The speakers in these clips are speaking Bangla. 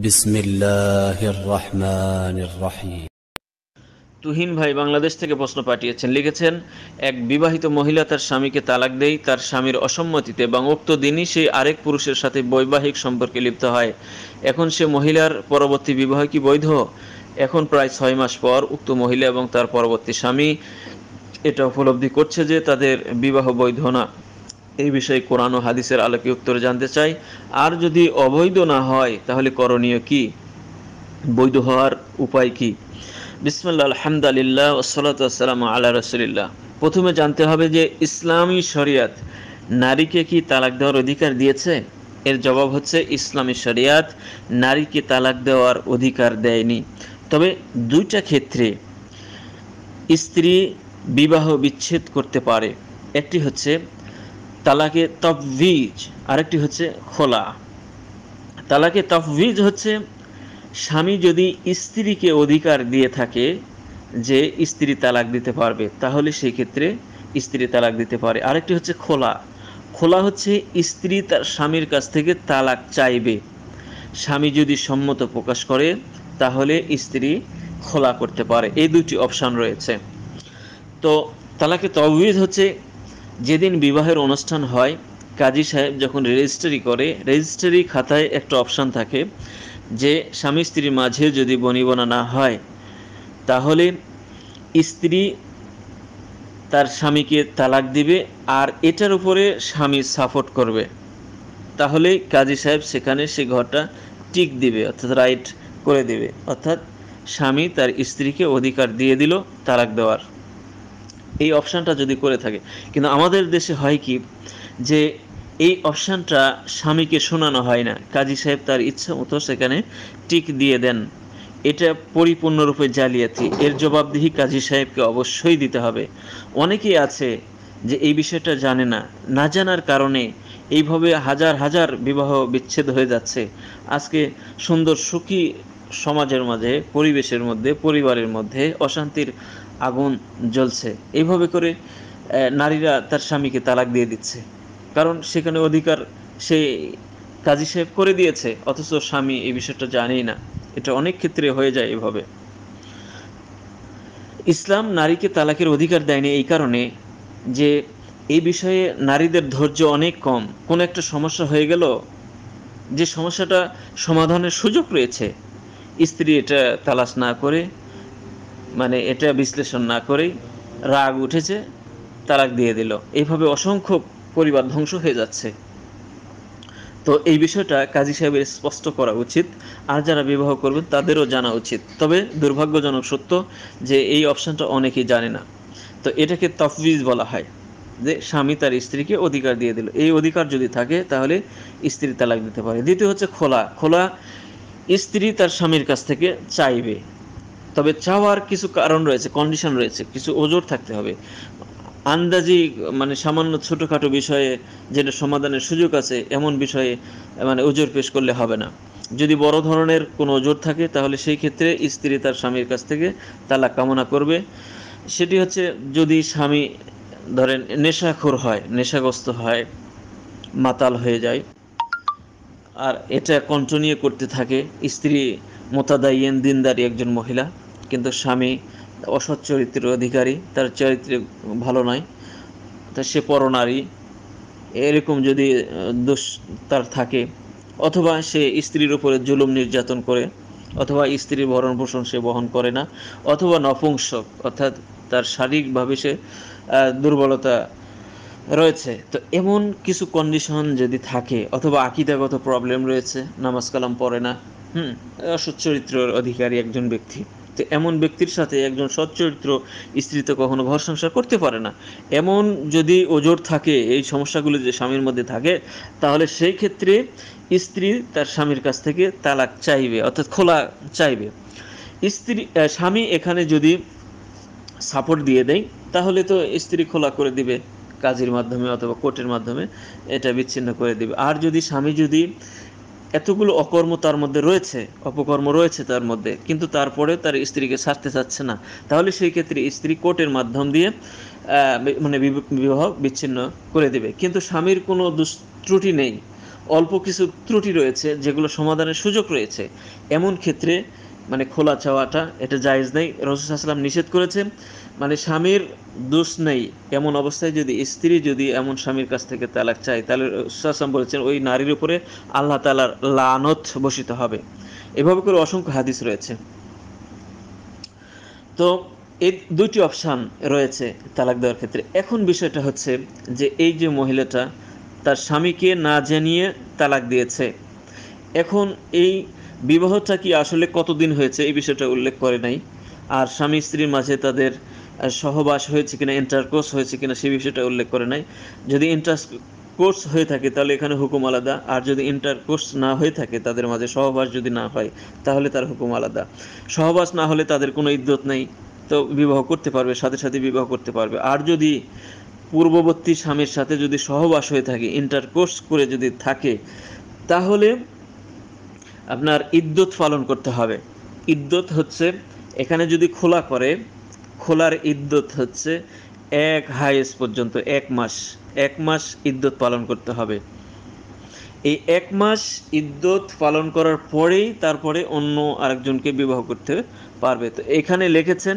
বিসমিল্লাহির রহমানির রহিম। তুহিন ভাই বাংলাদেশ থেকে প্রশ্ন পাঠিয়েছেন, লিখেছেন, এক বিবাহিত মহিলা তার স্বামীকে তালাক দেয় তার স্বামীর অসম্মতিতে এবং উক্ত দিনই সে আরেক পুরুষের সাথে বৈবাহিক সম্পর্কে লিপ্ত হয়। এখন সে মহিলার পরবর্তী বিবাহ কি বৈধ? এখন প্রায় 6 মাস পর উক্ত মহিলা এবং তার পরবর্তী স্বামী এটা উপলব্ধি করছে যে তাদের বিবাহ বৈধ না। এই বিষয়ে কোরআন ও হাদিসের আলোকে উত্তর জানতে চাই। আর যদি অবৈধ না হয় তাহলে করণীয় কি, বৈধ হওয়ার উপায় কি? বিসমিল্লাহ, আলহামদুলিল্লাহ, ওয়াসসালাতু ওয়াসসালামু আলা রাসূলিল্লাহ। প্রথমে জানতে হবে যে ইসলামী শরিয়ত নারীকে কি তালাক দেওয়ার অধিকার দিয়েছে? এর জবাব হচ্ছে ইসলামী শরিয়ত নারীকে তালাক দেওয়ার অধিকার দেয়নি। তবে দুইটা ক্ষেত্রে স্ত্রী বিবাহ বিচ্ছেদ করতে পারে। একটি হচ্ছে তালাকে তফবিজ, আরেকটি হচ্ছে খোলা। তালাকে তফবিজ হচ্ছে স্বামী যদি স্ত্রীকে অধিকার দিয়ে থাকে যে স্ত্রী তালাক দিতে পারবে, তাহলে সেই ক্ষেত্রে স্ত্রী তালাক দিতে পারে। আরেকটি হচ্ছে খোলা। খোলা হচ্ছে স্ত্রী তার স্বামীর কাছ থেকে তালাক চাইবে। স্বামী যদি সম্মত প্রকাশ করে তাহলে স্ত্রী খোলা করতে পারে। এই দুটি অপশান রয়েছে। তো তালাকে তওয়িজ হচ্ছে যেদিন বিবাহের অনুষ্ঠান হয়, কাজী সাহেব যখন রেজিস্ট্রি করে, রেজিস্ট্রি খাতায় একটা অপশান থাকে যে স্বামী স্ত্রীর মাঝে যদি বনিবনা না হয় তাহলে স্ত্রী তার স্বামীকে তালাক দিবে, আর এটার উপরে স্বামী সাপোর্ট করবে। তাহলে কাজী সাহেব সেখানে সে ঘরটা টিক দিবে, অর্থাৎ রাইট করে দিবে, অর্থাৎ স্বামী তার স্ত্রীকে অধিকার দিয়ে দিল তালাক দেওয়ার। এই অপশানটা যদি করে থাকে, কিন্তু আমাদের দেশে হয় কি যে এই অপশানটা স্বামীকে শোনানো হয় না, কাজী সাহেব তার ইচ্ছা মতো সেখানে টিক দিয়ে দেন। এটা পরিপূর্ণরূপে জালিয়াতি। এর জবাবদিহি কাজী সাহেবকে অবশ্যই দিতে হবে। অনেকেই আছে যে এই বিষয়টা জানে না, না জানার কারণে এইভাবে হাজার হাজার বিবাহ বিচ্ছেদ হয়ে যাচ্ছে। আজকে সুন্দর সুখী সমাজের মাঝে, পরিবেশের মধ্যে, পরিবারের মধ্যে অশান্তির আগুন জ্বলছে। এইভাবে করে নারীরা তার স্বামীকে তালাক দিয়ে দিচ্ছে, কারণ সেখানে অধিকার সে কাজী সাহেব করে দিয়েছে, অথচ স্বামী এই বিষয়টা জানেই না। এটা অনেক ক্ষেত্রে হয়ে যায় এভাবে। ইসলাম নারীকে তালাকের অধিকার দেয়নি এই কারণে যে এই বিষয়ে নারীদের ধৈর্য অনেক কম। কোনো একটা সমস্যা হয়ে গেল, যে সমস্যাটা সমাধানের সুযোগ রয়েছে, স্ত্রী এটা তালাশ না করে, মানে এটা বিশ্লেষণ না করেই রাগ উঠেছে, তালাক দিয়ে দিল। এইভাবে অসংখ্য পরিবার ধ্বংস হয়ে যাচ্ছে। তো এই বিষয়টা কাজী সাহেবের স্পষ্ট করা উচিত, আর যারা বিবাহ করবেন তাদেরও জানা উচিত। তবে দুর্ভাগ্যজনক সত্য যে এই অপশানটা অনেকেই জানে না। তো এটাকে তফবিজ বলা হয়, যে স্বামী তার স্ত্রীকে অধিকার দিয়ে দিল। এই অধিকার যদি থাকে তাহলে স্ত্রী তালাক দিতে পারে। দ্বিতীয় হচ্ছে খোলা। খোলা স্ত্রী তার স্বামীর কাছ থেকে চাইবে, তবে চাওয়ার কিছু কারণ রয়েছে, কন্ডিশন রয়েছে, কিছু ওজোর থাকতে হবে। আন্দাজি মানে সামান্য ছোটোখাটো বিষয়ে যেটা সমাধানের সুযোগ আছে এমন বিষয়ে মানে ওজোর পেশ করলে হবে না। যদি বড় ধরনের কোনো ওজোর থাকে তাহলে সেই ক্ষেত্রে স্ত্রী তার স্বামীর কাছ থেকে তালাক কামনা করবে। সেটি হচ্ছে যদি স্বামী ধরেন নেশাখোর হয়, নেশাগ্রস্ত হয়, মাতাল হয়ে যায়, আর এটা কন্টিনিউ করতে থাকে। স্ত্রী মোতাদাইয়েন দিনদারি একজন মহিলা, কিন্তু স্বামী অসৎ চরিত্রের অধিকারী, তার চরিত্র ভালো নয়, তা সে পরনারী, এরকম যদি দোষ তার থাকে, অথবা সে স্ত্রীর উপরে জুলুম নির্যাতন করে, অথবা স্ত্রীর ভরণ পোষণ সে বহন করে না, অথবা নপুংসক, অর্থাৎ তার শারীরিকভাবে সে দুর্বলতা রয়েছে, তো এমন কিছু কন্ডিশন যদি থাকে, অথবা আকীদাগত প্রবলেম রয়েছে, নামাজ কালাম পড়ে না, অসৎ চরিত্রের অধিকারী একজন ব্যক্তি, তো এমন ব্যক্তির সাথে একজন সচ্চরিত্র স্ত্রী তো কখনো ঘর সংসার করতে পারে না। এমন যদি ওজোর থাকে, এই সমস্যাগুলো যে স্বামীর মধ্যে থাকে, তাহলে সেই ক্ষেত্রে স্ত্রী তার স্বামীর কাছ থেকে তালাক চাইবে, অর্থাৎ খোলা চাইবে। স্বামী এখানে যদি সাপোর্ট দিয়ে দেয় তাহলে তো স্ত্রী খোলা করে দিবে কাজীর মাধ্যমে অথবা কোর্টের মাধ্যমে, এটা বিচ্ছিন্ন করে দিবে। আর যদি স্বামী যদি এতগুলো অকর্ম তার মধ্যে রয়েছে, অপকর্ম রয়েছে তার মধ্যে, কিন্তু তারপরে তার স্ত্রীকে ছাড়তে চাচ্ছে না, তাহলে সেই ক্ষেত্রে স্ত্রী কোর্টের মাধ্যম দিয়ে মানে বিবাহ বিচ্ছিন্ন করে দেবে। কিন্তু স্বামীর কোনো ত্রুটি নেই, অল্প কিছু ত্রুটি রয়েছে যেগুলো সমাধানের সুযোগ রয়েছে, এমন ক্ষেত্রে মানে খোলা চাওয়াটা এটা জায়েজ নেই। রাসূল সাল্লাল্লাহু আলাইহি ওয়াসাল্লাম নিষেধ করেছেন। মানে স্বামীর দোষ নেই এমন অবস্থায় যদি স্ত্রী যদি এমন স্বামীর কাছ থেকে তালাক চায়, তাহলে রাসূল সাল্লাল্লাহু আলাইহি ওয়াসাল্লাম বলেছেন ওই নারীর উপরে আল্লাহ তাআলার লানত বর্ষিত হবে। এভাবে করে অসংখ্য হাদিস রয়েছে। তো এই দুইটি অপশান রয়েছে তালাক দেওয়ার ক্ষেত্রে। এখন বিষয়টা হচ্ছে যে এই যে মহিলাটা তার স্বামীকে না জানিয়ে তালাক দিয়েছে, এখন এই বিবাহটা কি আসলে কতদিন হয়েছে এই বিষয়টা উল্লেখ করে নাই, আর স্বামী স্ত্রীর মাঝে তাদের সহবাস হয়েছে কিনা, ইন্টারকোর্স হয়েছে কিনা সেই বিষয়টা উল্লেখ করে নাই। যদি ইন্টারকোর্স হয়ে থাকে তাহলে এখানে হুকুম আলাদা, আর যদি ইন্টারকোর্স না হয়ে থাকে তাদের মাঝে সহবাস যদি না হয় তাহলে তার হুকুম আলাদা। সহবাস না হলে তাদের কোনো ইদ্যত নেই, তো বিবাহ করতে পারবে, সাথে সাথে বিবাহ করতে পারবে। আর যদি পূর্ববর্তী স্বামীর সাথে যদি সহবাস হয়ে থাকে, ইন্টারকোর্স করে যদি থাকে, তাহলে আপনার ইদ্যত পালন করতে হবে। ইদ্যত হচ্ছে এখানে যদি খোলা করে, খোলার ইদ্যত হচ্ছে এক হায়েস পর্যন্ত 1 মাস, 1 মাস ইদ্যত পালন করতে হবে। এই 1 মাস ইদ্যত পালন করার পরেই তারপরে অন্য আরেকজনকে বিবাহ করতে পারবে। তো এখানে লিখেছেন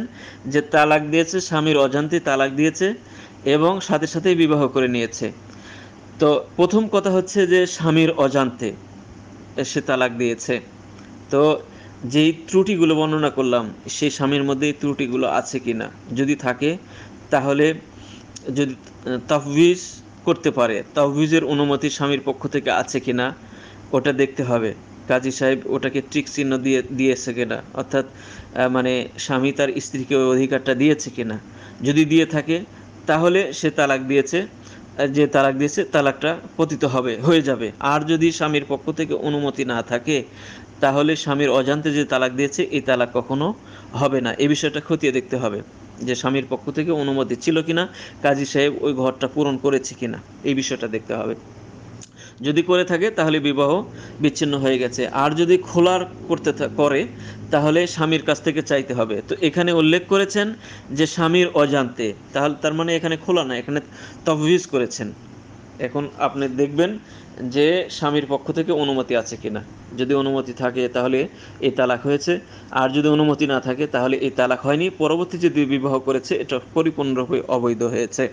যে তালাক দিয়েছে, স্বামীর অজান্তে তালাক দিয়েছে এবং সাথে সাথেই বিবাহ করে নিয়েছে। তো প্রথম কথা হচ্ছে যে স্বামীর অজান্তে সে তালাক দিয়েছে। তো যেই ত্রুটিগুলো বর্ণনা করলাম সেই স্বামীর মধ্যে এই ত্রুটিগুলো আছে কিনা, যদি থাকে তাহলে যদি তাফউইজ করতে পারে, তাফউইজের অনুমতি স্বামীর পক্ষ থেকে আছে কিনা ওটা দেখতে হবে। কাজী সাহেব ওটাকে টিক চিহ্ন দিয়েছে কিনা, অর্থাৎ মানে স্বামী তার স্ত্রীকে ওই অধিকারটা দিয়েছে কিনা। যদি দিয়ে থাকে তাহলে সে তালাক দিয়েছে, যে তালাক দিয়েছে তালাকটা পতিত হয়ে যাবে। আর যদি স্বামীর পক্ষ থেকে অনুমতি না থাকে তাহলে স্বামীর অজান্তে যে তালাক দিয়েছে এই তালাক কখনো হবে না। এই বিষয়টা খতিয়ে দেখতে হবে যে স্বামীর পক্ষ থেকে অনুমতি ছিল কিনা, কাজী সাহেব ওই ঘরটা পূরণ করেছে কিনা, এই বিষয়টা দেখতে হবে। যদি করে থাকে তাহলে বিবাহ বিচ্ছিন্ন হয়ে গেছে। আর যদি খোলার করে তাহলে স্বামীর কাছ থেকে চাইতে হবে। তো এখানে উল্লেখ করেছেন যে স্বামীর অজান্তে, তাহলে তার মানে এখানে খোলা না, এখানে তফবিজ করেছেন। এখন আপনি দেখবেন যে স্বামীর পক্ষ থেকে অনুমতি আছে কিনা। যদি অনুমতি থাকে তাহলে এই তালাক হয়েছে, আর যদি অনুমতি না থাকে তাহলে এই তালাক হয়নি, পরবর্তী যদি বিবাহ করেছে এটা পরিপূর্ণরূপে অবৈধ হয়েছে।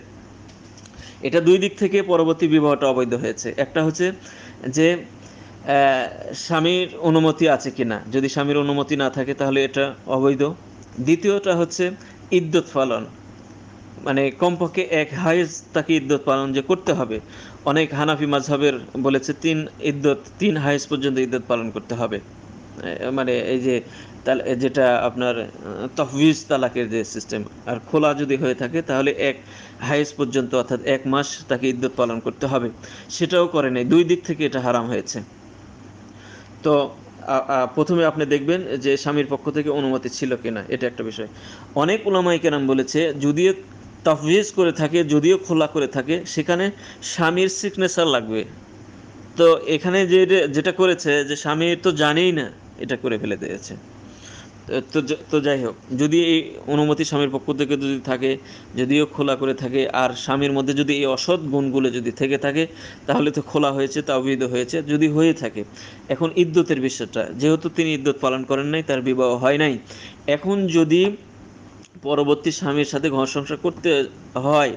এটা দুই দিক থেকে পরবর্তী বিবাহটা অবৈধ হয়েছে। একটা হচ্ছে যে স্বামীর অনুমতি আছে কিনা, যদি স্বামীর অনুমতি না থাকে তাহলে এটা অবৈধ। দ্বিতীয়টা হচ্ছে ইদ্যত পালন, মানে কমপক্ষে 1 হায়েজ তাকে ইদ্যত পালন যে করতে হবে। অনেক হানাফি মাযহাবের বলেছে 3 হায়েজ পর্যন্ত ইদ্যত পালন করতে হবে। মানে এই যে যেটা আপনার তফবিজ তালাকের যে সিস্টেম। আর খোলা যদি হয়ে থাকে তাহলে 1 হায়েজ পর্যন্ত অর্থাৎ 1 মাস তাকে ইদ্যত পালন করতে হবে। সেটাও করে নাই, দুই দিক থেকে এটা হারাম হয়েছে। তো প্রথমে আপনি দেখবেন যে স্বামীর পক্ষ থেকে অনুমতি ছিল কিনা, এটা একটা বিষয়। অনেক উলামায়ে কেরাম বলেছে যদিও তাফবিজ করে থাকে, যদিও খোলা করে থাকে, সেখানে স্বামীর সিগনেচার লাগবে। তো এখানে যেটা করেছে যে স্বামী তো জানেই না এটা করে ফেলে দিয়েছে। তো যাই হোক, যদি এই অনুমতি স্বামীর পক্ষ থেকে যদি থাকে, যদিও খোলা করে থাকে, আর স্বামীর মধ্যে যদি এই অসৎ গুণগুলো যদি থেকে থাকে তাহলে তো খোলা হয়েছে, তাওবীদ হয়েছে যদি হয়ে থাকে। এখন ইদ্যতের বিষয়টা, যেহেতু তিনি ইদ্যত পালন করেন নাই, তার বিবাহ হয় নাই, এখন যদি পরবর্তী স্বামীর সাথে ঘর সংসার করতে হয়,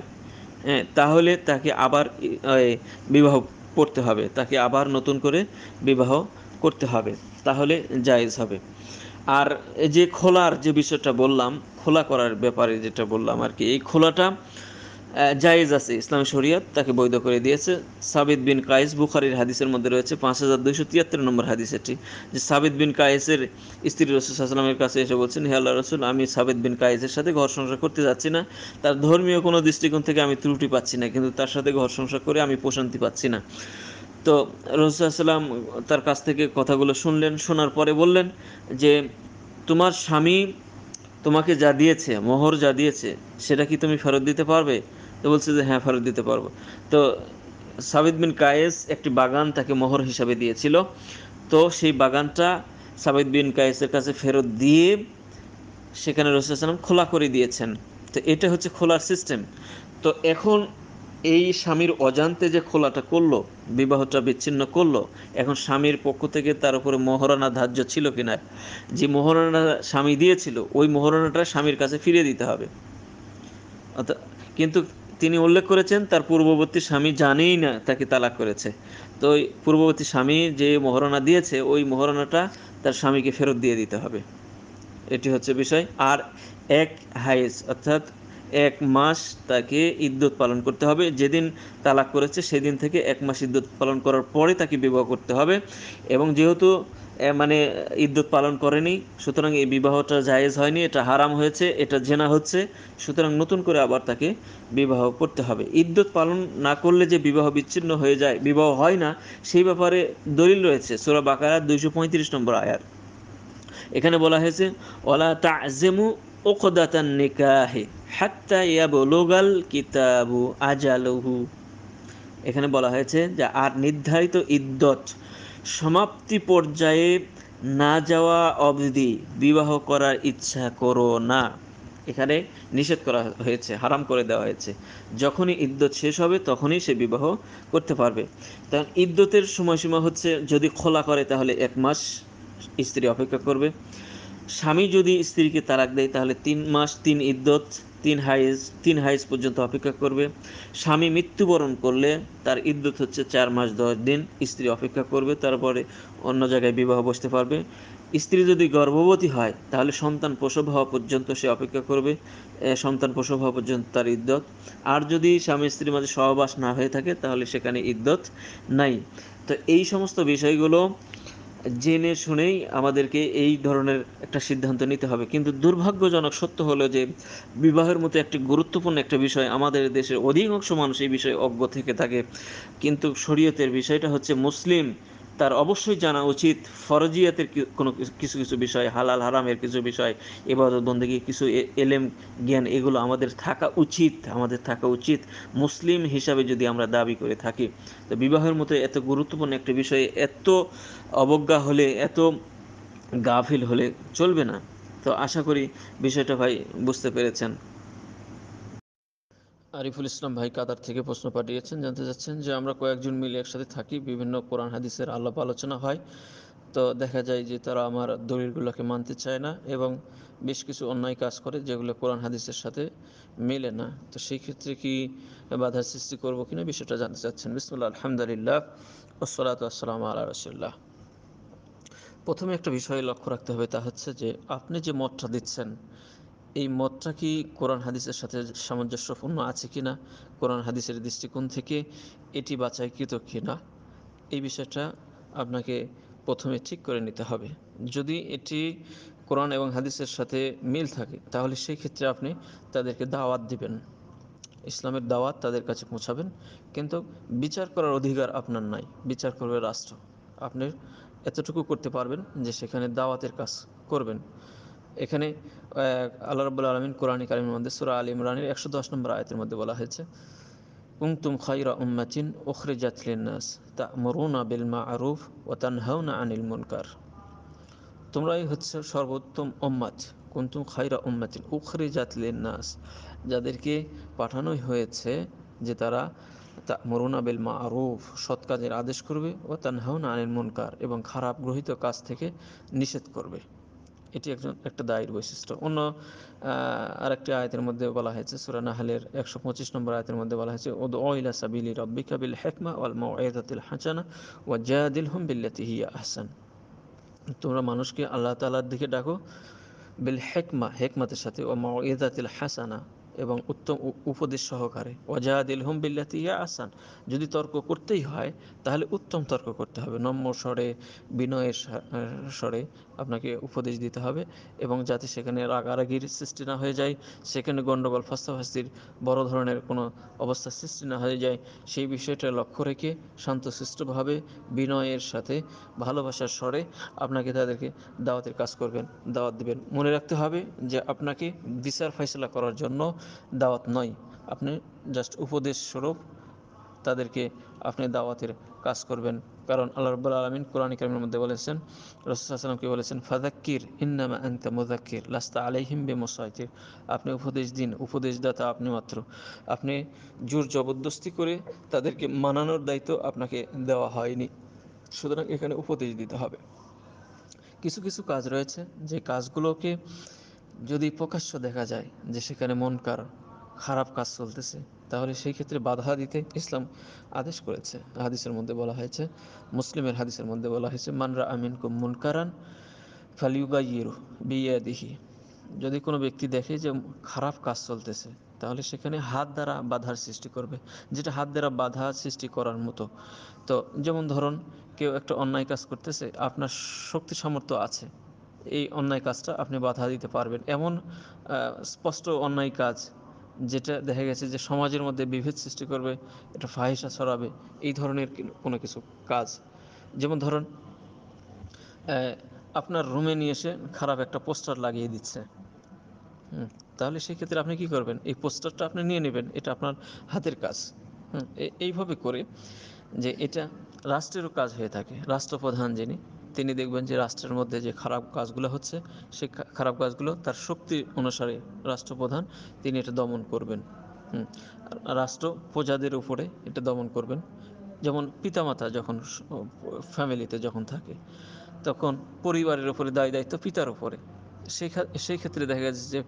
হ্যাঁ, তাহলে তাকে আবার বিবাহ করতে হবে, তাকে আবার নতুন করে বিবাহ করতে হবে, তাহলে জায়েজ হবে। আর এই যে খোলার যে বিষয়টা বললাম, খোলা করার ব্যাপারে যেটা বললাম আর কি, এই খোলাটা জায়েজ আছে, ইসলামী শরীয়ত তাকে বৈধ করে দিয়েছে। সাবিত বিন কায়েস, বুখারীর হাদিসের মধ্যে রয়েছে 5273 নম্বর হাদিস এটি, যে সাবিত বিন কায়েসের স্ত্রী রাসূল সাল্লাল্লাহু আলাইহি ওয়াসাল্লামের কাছে এসে বলছেন, হে আল্লাহর রাসূল, আমি সাবিত বিন কায়েসের সাথে ঘর সংসার করতে যাচ্ছি না, তার ধর্মীয় কোনো দৃষ্টিকোণ থেকে আমি ত্রুটি পাচ্ছি না, কিন্তু তার সাথে ঘর সংসার করে আমি প্রশান্তি পাচ্ছি না। তো রাসূল সাল্লাল্লাহু আলাইহি ওয়াসাল্লাম তার কাছ থেকে কথাগুলো শুনলেন, শোনার পরে বললেন যে তোমার স্বামী তোমাকে যা দিয়েছে, মোহর যা দিয়েছে, সেটা কি তুমি ফেরত দিতে পারবে? তো বলছে যে হ্যাঁ, ফেরত দিতে পারবো। তো সাবিত বিন কায়েস একটি বাগান তাকে মোহর হিসাবে দিয়েছিল, তো সেই বাগানটা সাবিত বিন কায়েসের কাছে ফেরত দিয়ে সেখানে রাসূল সাল্লাল্লাহু আলাইহি ওয়াসাল্লাম খোলা করে দিয়েছেন। তো এটা হচ্ছে খোলার সিস্টেম। তো এখন এই স্বামীর অজান্তে যে খোলাটা করলো, বিবাহটা বিচ্ছিন্ন করলো, এখন স্বামীর পক্ষ থেকে তার উপরে মোহরানা ধার্য ছিল কিনা, যে মোহরানা স্বামী দিয়েছিল ওই মোহরানাটা স্বামীর কাছে ফিরিয়ে দিতে হবে। কিন্তু তিনি উল্লেখ করেছেন তার পূর্ববর্তী স্বামী জানেই না তাকে তালাক করেছে। তো ওই পূর্ববর্তী স্বামী যে মোহরানা দিয়েছে ওই মোহরানাটা তার স্বামীকে ফেরত দিয়ে দিতে হবে। এটি হচ্ছে বিষয়। আর এক হাইজ অর্থাৎ 1 মাস তাকে ইদ্যত পালন করতে হবে। যেদিন তালাক করেছে সেদিন থেকে 1 মাস ইদ্যত পালন করার পরে তাকে বিবাহ করতে হবে। এবং যেহেতু মানে ইদ্যত পালন করেনি, সুতরাং এই বিবাহটা জায়েজ হয়নি, এটা হারাম হয়েছে, এটা জেনা হচ্ছে। সুতরাং নতুন করে আবার তাকে বিবাহ করতে হবে। ইদ্যত পালন না করলে যে বিবাহ বিচ্ছিন্ন হয়ে যায়, বিবাহ হয় না, সেই ব্যাপারে দলিল রয়েছে সূরা বাকারা 235 নম্বর আয়াত। এখানে বলা হয়েছে ওয়ালা তা'জিমু উকদাতান নিকাহি হাত্তা ইয়াবলুগাল কিতাবু আজালুহু। এখানে বলা হয়েছে যে আর নির্ধারিত ইদ্যত সমাপ্তি পর্যায়ে না যাওয়া অবধি বিবাহ করার ইচ্ছা করো না। এখানে নিষেধ করা হয়েছে, হারাম করে দেওয়া হয়েছে। যখনই ইদ্যত শেষ হবে তখনই সে বিবাহ করতে পারবে। কারণ ইদ্যতের সময়সীমা হচ্ছে, যদি খোলা করে তাহলে 1 মাস স্ত্রী অপেক্ষা করবে। স্বামী যদি স্ত্রীকে তালাক দেয় তাহলে 3 মাস, 3 ইদ্যত, 3 হাইজ পর্যন্ত অপেক্ষা করবে। স্বামী মৃত্যুবরণ করলে তার ইদ্যত হচ্ছে 4 মাস 10 দিন, স্ত্রী অপেক্ষা করবে, তারপরে অন্য জায়গায় বিবাহ বসতে পারবে। স্ত্রী যদি গর্ভবতী হয় তাহলে সন্তান প্রসব হওয়া পর্যন্ত সে অপেক্ষা করবে, সন্তান প্রসব হওয়া পর্যন্ত তার ইদ্যত। আর যদি স্বামী স্ত্রীর মাঝে সহবাস না হয়ে থাকে তাহলে সেখানে ইদ্যত নাই। তো এই সমস্ত বিষয়গুলো জেনে শুনেই আমাদেরকে এই ধরনের একটা সিদ্ধান্ত নিতে হবে। কিন্তু দুর্ভাগ্যজনক সত্য হলো যে বিবাহের মতো একটি গুরুত্বপূর্ণ একটা বিষয় আমাদের দেশের অধিকাংশ মানুষ এই বিষয়ে অজ্ঞ থেকে থাকে। কিন্তু শরীয়তের বিষয়টা হচ্ছে মুসলিম, তার অবশ্যই জানা উচিত ফরজিয়াতের কোনো কিছু কিছু বিষয়, হালাল হারামের কিছু বিষয়, ইবাদত বন্দেগী কিছু এলেম জ্ঞান, এগুলো আমাদের থাকা উচিত। আমাদের থাকা উচিত মুসলিম হিসাবে যদি আমরা দাবি করে থাকি। তো বিবাহের মতো এত গুরুত্বপূর্ণ একটা বিষয়ে এত অবজ্ঞা হলে, এত গাফিল হলে চলবে না। তো আশা করি বিষয়টা ভাই বুঝতে পেরেছেন। আরিফুল ইসলাম ভাই কাতার থেকে প্রশ্ন পাঠিয়েছেন, জানতে চাচ্ছেন যে আমরা কয়েকজন মিলে একসাথে থাকি, বিভিন্ন কোরআন হাদিসের আলাপ আলোচনা হয়, তো দেখা যায় যে তারা আমার দলিলগুলোকে মানতে চায় না এবং বেশ কিছু অন্যায় কাজ করে যেগুলো কোরআন হাদিসের সাথে মেলে না। তো সেই ক্ষেত্রে কি বাধার সৃষ্টি করবো কিনা বিষয়টা জানতে চাচ্ছেন। বিসমিল্লাহ, আলহামদুলিল্লাহ, ওয়াসসালাতু ওয়াসসালামু আলা রাসূলিল্লাহ। প্রথমে একটা বিষয় লক্ষ্য রাখতে হবে, তা হচ্ছে যে আপনি যে মতটা দিচ্ছেন এই মতটা কি কোরআন হাদিসের সাথে সামঞ্জস্যপূর্ণ আছে কিনা, কোরআন হাদিসের দৃষ্টিকোণ থেকে এটি বাছাইকৃত কিনা, এই বিষয়টা আপনাকে প্রথমে ঠিক করে নিতে হবে। যদি এটি কোরআন এবং হাদিসের সাথে মিল থাকে তাহলে সেই ক্ষেত্রে আপনি তাদেরকে দাওয়াত দিবেন, ইসলামের দাওয়াত তাদের কাছে পৌঁছাবেন। কিন্তু বিচার করার অধিকার আপনার নাই, বিচার করবে রাষ্ট্র। আপনি এতটুকু করতে পারবেন যে সেখানে দাওয়াতের কাজ করবেন। এখানে আল্লাহ রাব্বুল আলামিন কোরআন কারীমের মধ্যে সূরা আলে ইমরানের 110 নম্বর আয়াতের মধ্যে বলা হয়েছে, কুনতুম খায়রা উম্মাতিন উখরিজাত লিন-নাস তা'মুরুনা বিল মা'রুফ ওয়া তানহাউনা আনিল মুনকার। তোমরাই হচ্ছে সর্বোত্তম উম্মাত। কুনতুম খায়রা উম্মাতিন উখরিজাত লিন-নাস, যাদেরকে পাঠানোই হয়েছে যে তারা তা'মুরুনা বিল মা'রুফ, সৎ কাজের আদেশ করবে, ওয়া তানহাউনা আনিল মুনকার, এবং খারাপ গ্রহিত কাজ থেকে নিষেধ করবে। এটি একটা দায়ের বৈশিষ্ট্য। অন্য আরেকটি আয়াতের মধ্যে বলা হয়েছে, সূরা নাহলের 125 নম্বর আয়াতের মধ্যে বলা হয়েছে, উদউ ইলা সাবিলি রাব্বিকা বিল হিকমা ওয়াল মাউইযাতিল হাসানা ওয়া জাদিলহুম বিল্লাতি হিয়া আহসান। তোমরা মানুষকে আল্লাহ তাআলার দিকে ডাকো বিল হিকমা, হিকমতের সাথে, ও মাউইযাতিল হাসানা, এবং উত্তম উপদেশ সহকারে, ওয়াজাদিলহুম বিল্লাতি হিয়া আহসান। যদি তর্ক করতেই হয় তাহলে উত্তম তর্ক করতে হবে, নম্র স্বরে, বিনয়ের স্বরে আপনাকে উপদেশ দিতে হবে, এবং যাতে সেখানে রাগারাগির সৃষ্টি না হয়ে যায়, সেখানে গণ্ডগোল ফাসাফাসির বড় ধরনের কোনো অবস্থা সৃষ্টি না হয়ে যায়, সেই বিষয়টা লক্ষ্য রেখে শান্তশিষ্টভাবে বিনয়ের সাথে ভালোবাসার স্বরে আপনাকে তাদেরকে দাওয়াতের কাজ করবেন, দাওয়াত দিবেন। মনে রাখতে হবে যে আপনাকে বিচার ফয়সালা করার জন্য দাওয়াত নয়, আপনি জাস্ট উপদেশ স্বরূপ তাদেরকে আপনি দাওয়াতের কাজ করবেন, কারণ আল্লাহ রাব্বুল আলামিন কোরআন কারীমের মধ্যে বলেছেন, রাসূল সাল্লাল্লাহু আলাইহি ওয়াসাল্লামকে বলেছেন, ফাযাক্কির ইন্নামা আনতা মুযাক্কির লাস্তা আলাইহিম বিমুসাইতির। আপনি উপদেশ দিন, উপদেশদাতা আপনি মাত্র। আপনি জোর জবরদস্তি করে তাদেরকে মানানোর দায়িত্ব আপনাকে দেওয়া হয়নি। সুতরাং এখানে উপদেশ দিতে হবে। কিছু কিছু কাজ রয়েছে যে কাজগুলোকে যদি প্রকাশ্য দেখা যায় যে সেখানে মনকার খারাপ কাজ চলতেছে, তাহলে সেই ক্ষেত্রে বাধা দিতে ইসলাম আদেশ করেছে। হাদিসের মধ্যে বলা হয়েছে, মুসলিমের হাদিসের মধ্যে বলা হয়েছে, মানরা আমিনকুম মুনকারান ফালিউগাইয়িরু বিয়াদিহি। যদি কোনো ব্যক্তি দেখে যে খারাপ কাজ চলতেছে, তাহলে সেখানে হাত দ্বারা বাধার সৃষ্টি করবে, যেটা হাত দ্বারা বাধা সৃষ্টি করার মতো। তো যেমন ধরুন, কেউ একটা অন্যায় কাজ করতেছে, আপনার শক্তি সামর্থ্য আছে, এই অন্যায় কাজটা আপনি বাধা দিতে পারবেন। এমন স্পষ্ট অন্যায় কাজ যেটা দেখা গেছে যে সমাজের মধ্যে বিভেদ সৃষ্টি করবে, এটা ফাহিশা ছড়াবে, এই ধরনের কোনো কিছু কাজ। যেমন ধরুন, আপনার রুমে নিয়ে এসে খারাপ একটা পোস্টার লাগিয়ে দিচ্ছে, তাহলে সেই ক্ষেত্রে আপনি কি করবেন? এই পোস্টারটা আপনি নিয়ে নেবেন, এটা আপনার হাতের কাজ। এইভাবে করে যে এটা রাষ্ট্রেরও কাজ হয়ে থাকে। রাষ্ট্রপ্রধান যিনি, তিনি দেখবেন যে রাষ্ট্রের মধ্যে যে খারাপ কাজগুলো হচ্ছে, সেই খারাপ কাজগুলো তার শক্তি অনুসারে রাষ্ট্রপ্রধান তিনি এটা দমন করবেন। রাষ্ট্র প্রজাদের উপরে এটা দমন করবেন। যেমন পিতামাতা যখন ফ্যামিলিতে যখন থাকে, তখন পরিবারের উপরে দায় দায়িত্ব পিতার উপরে। সেই ক্ষেত্রে দেখা গেছে যে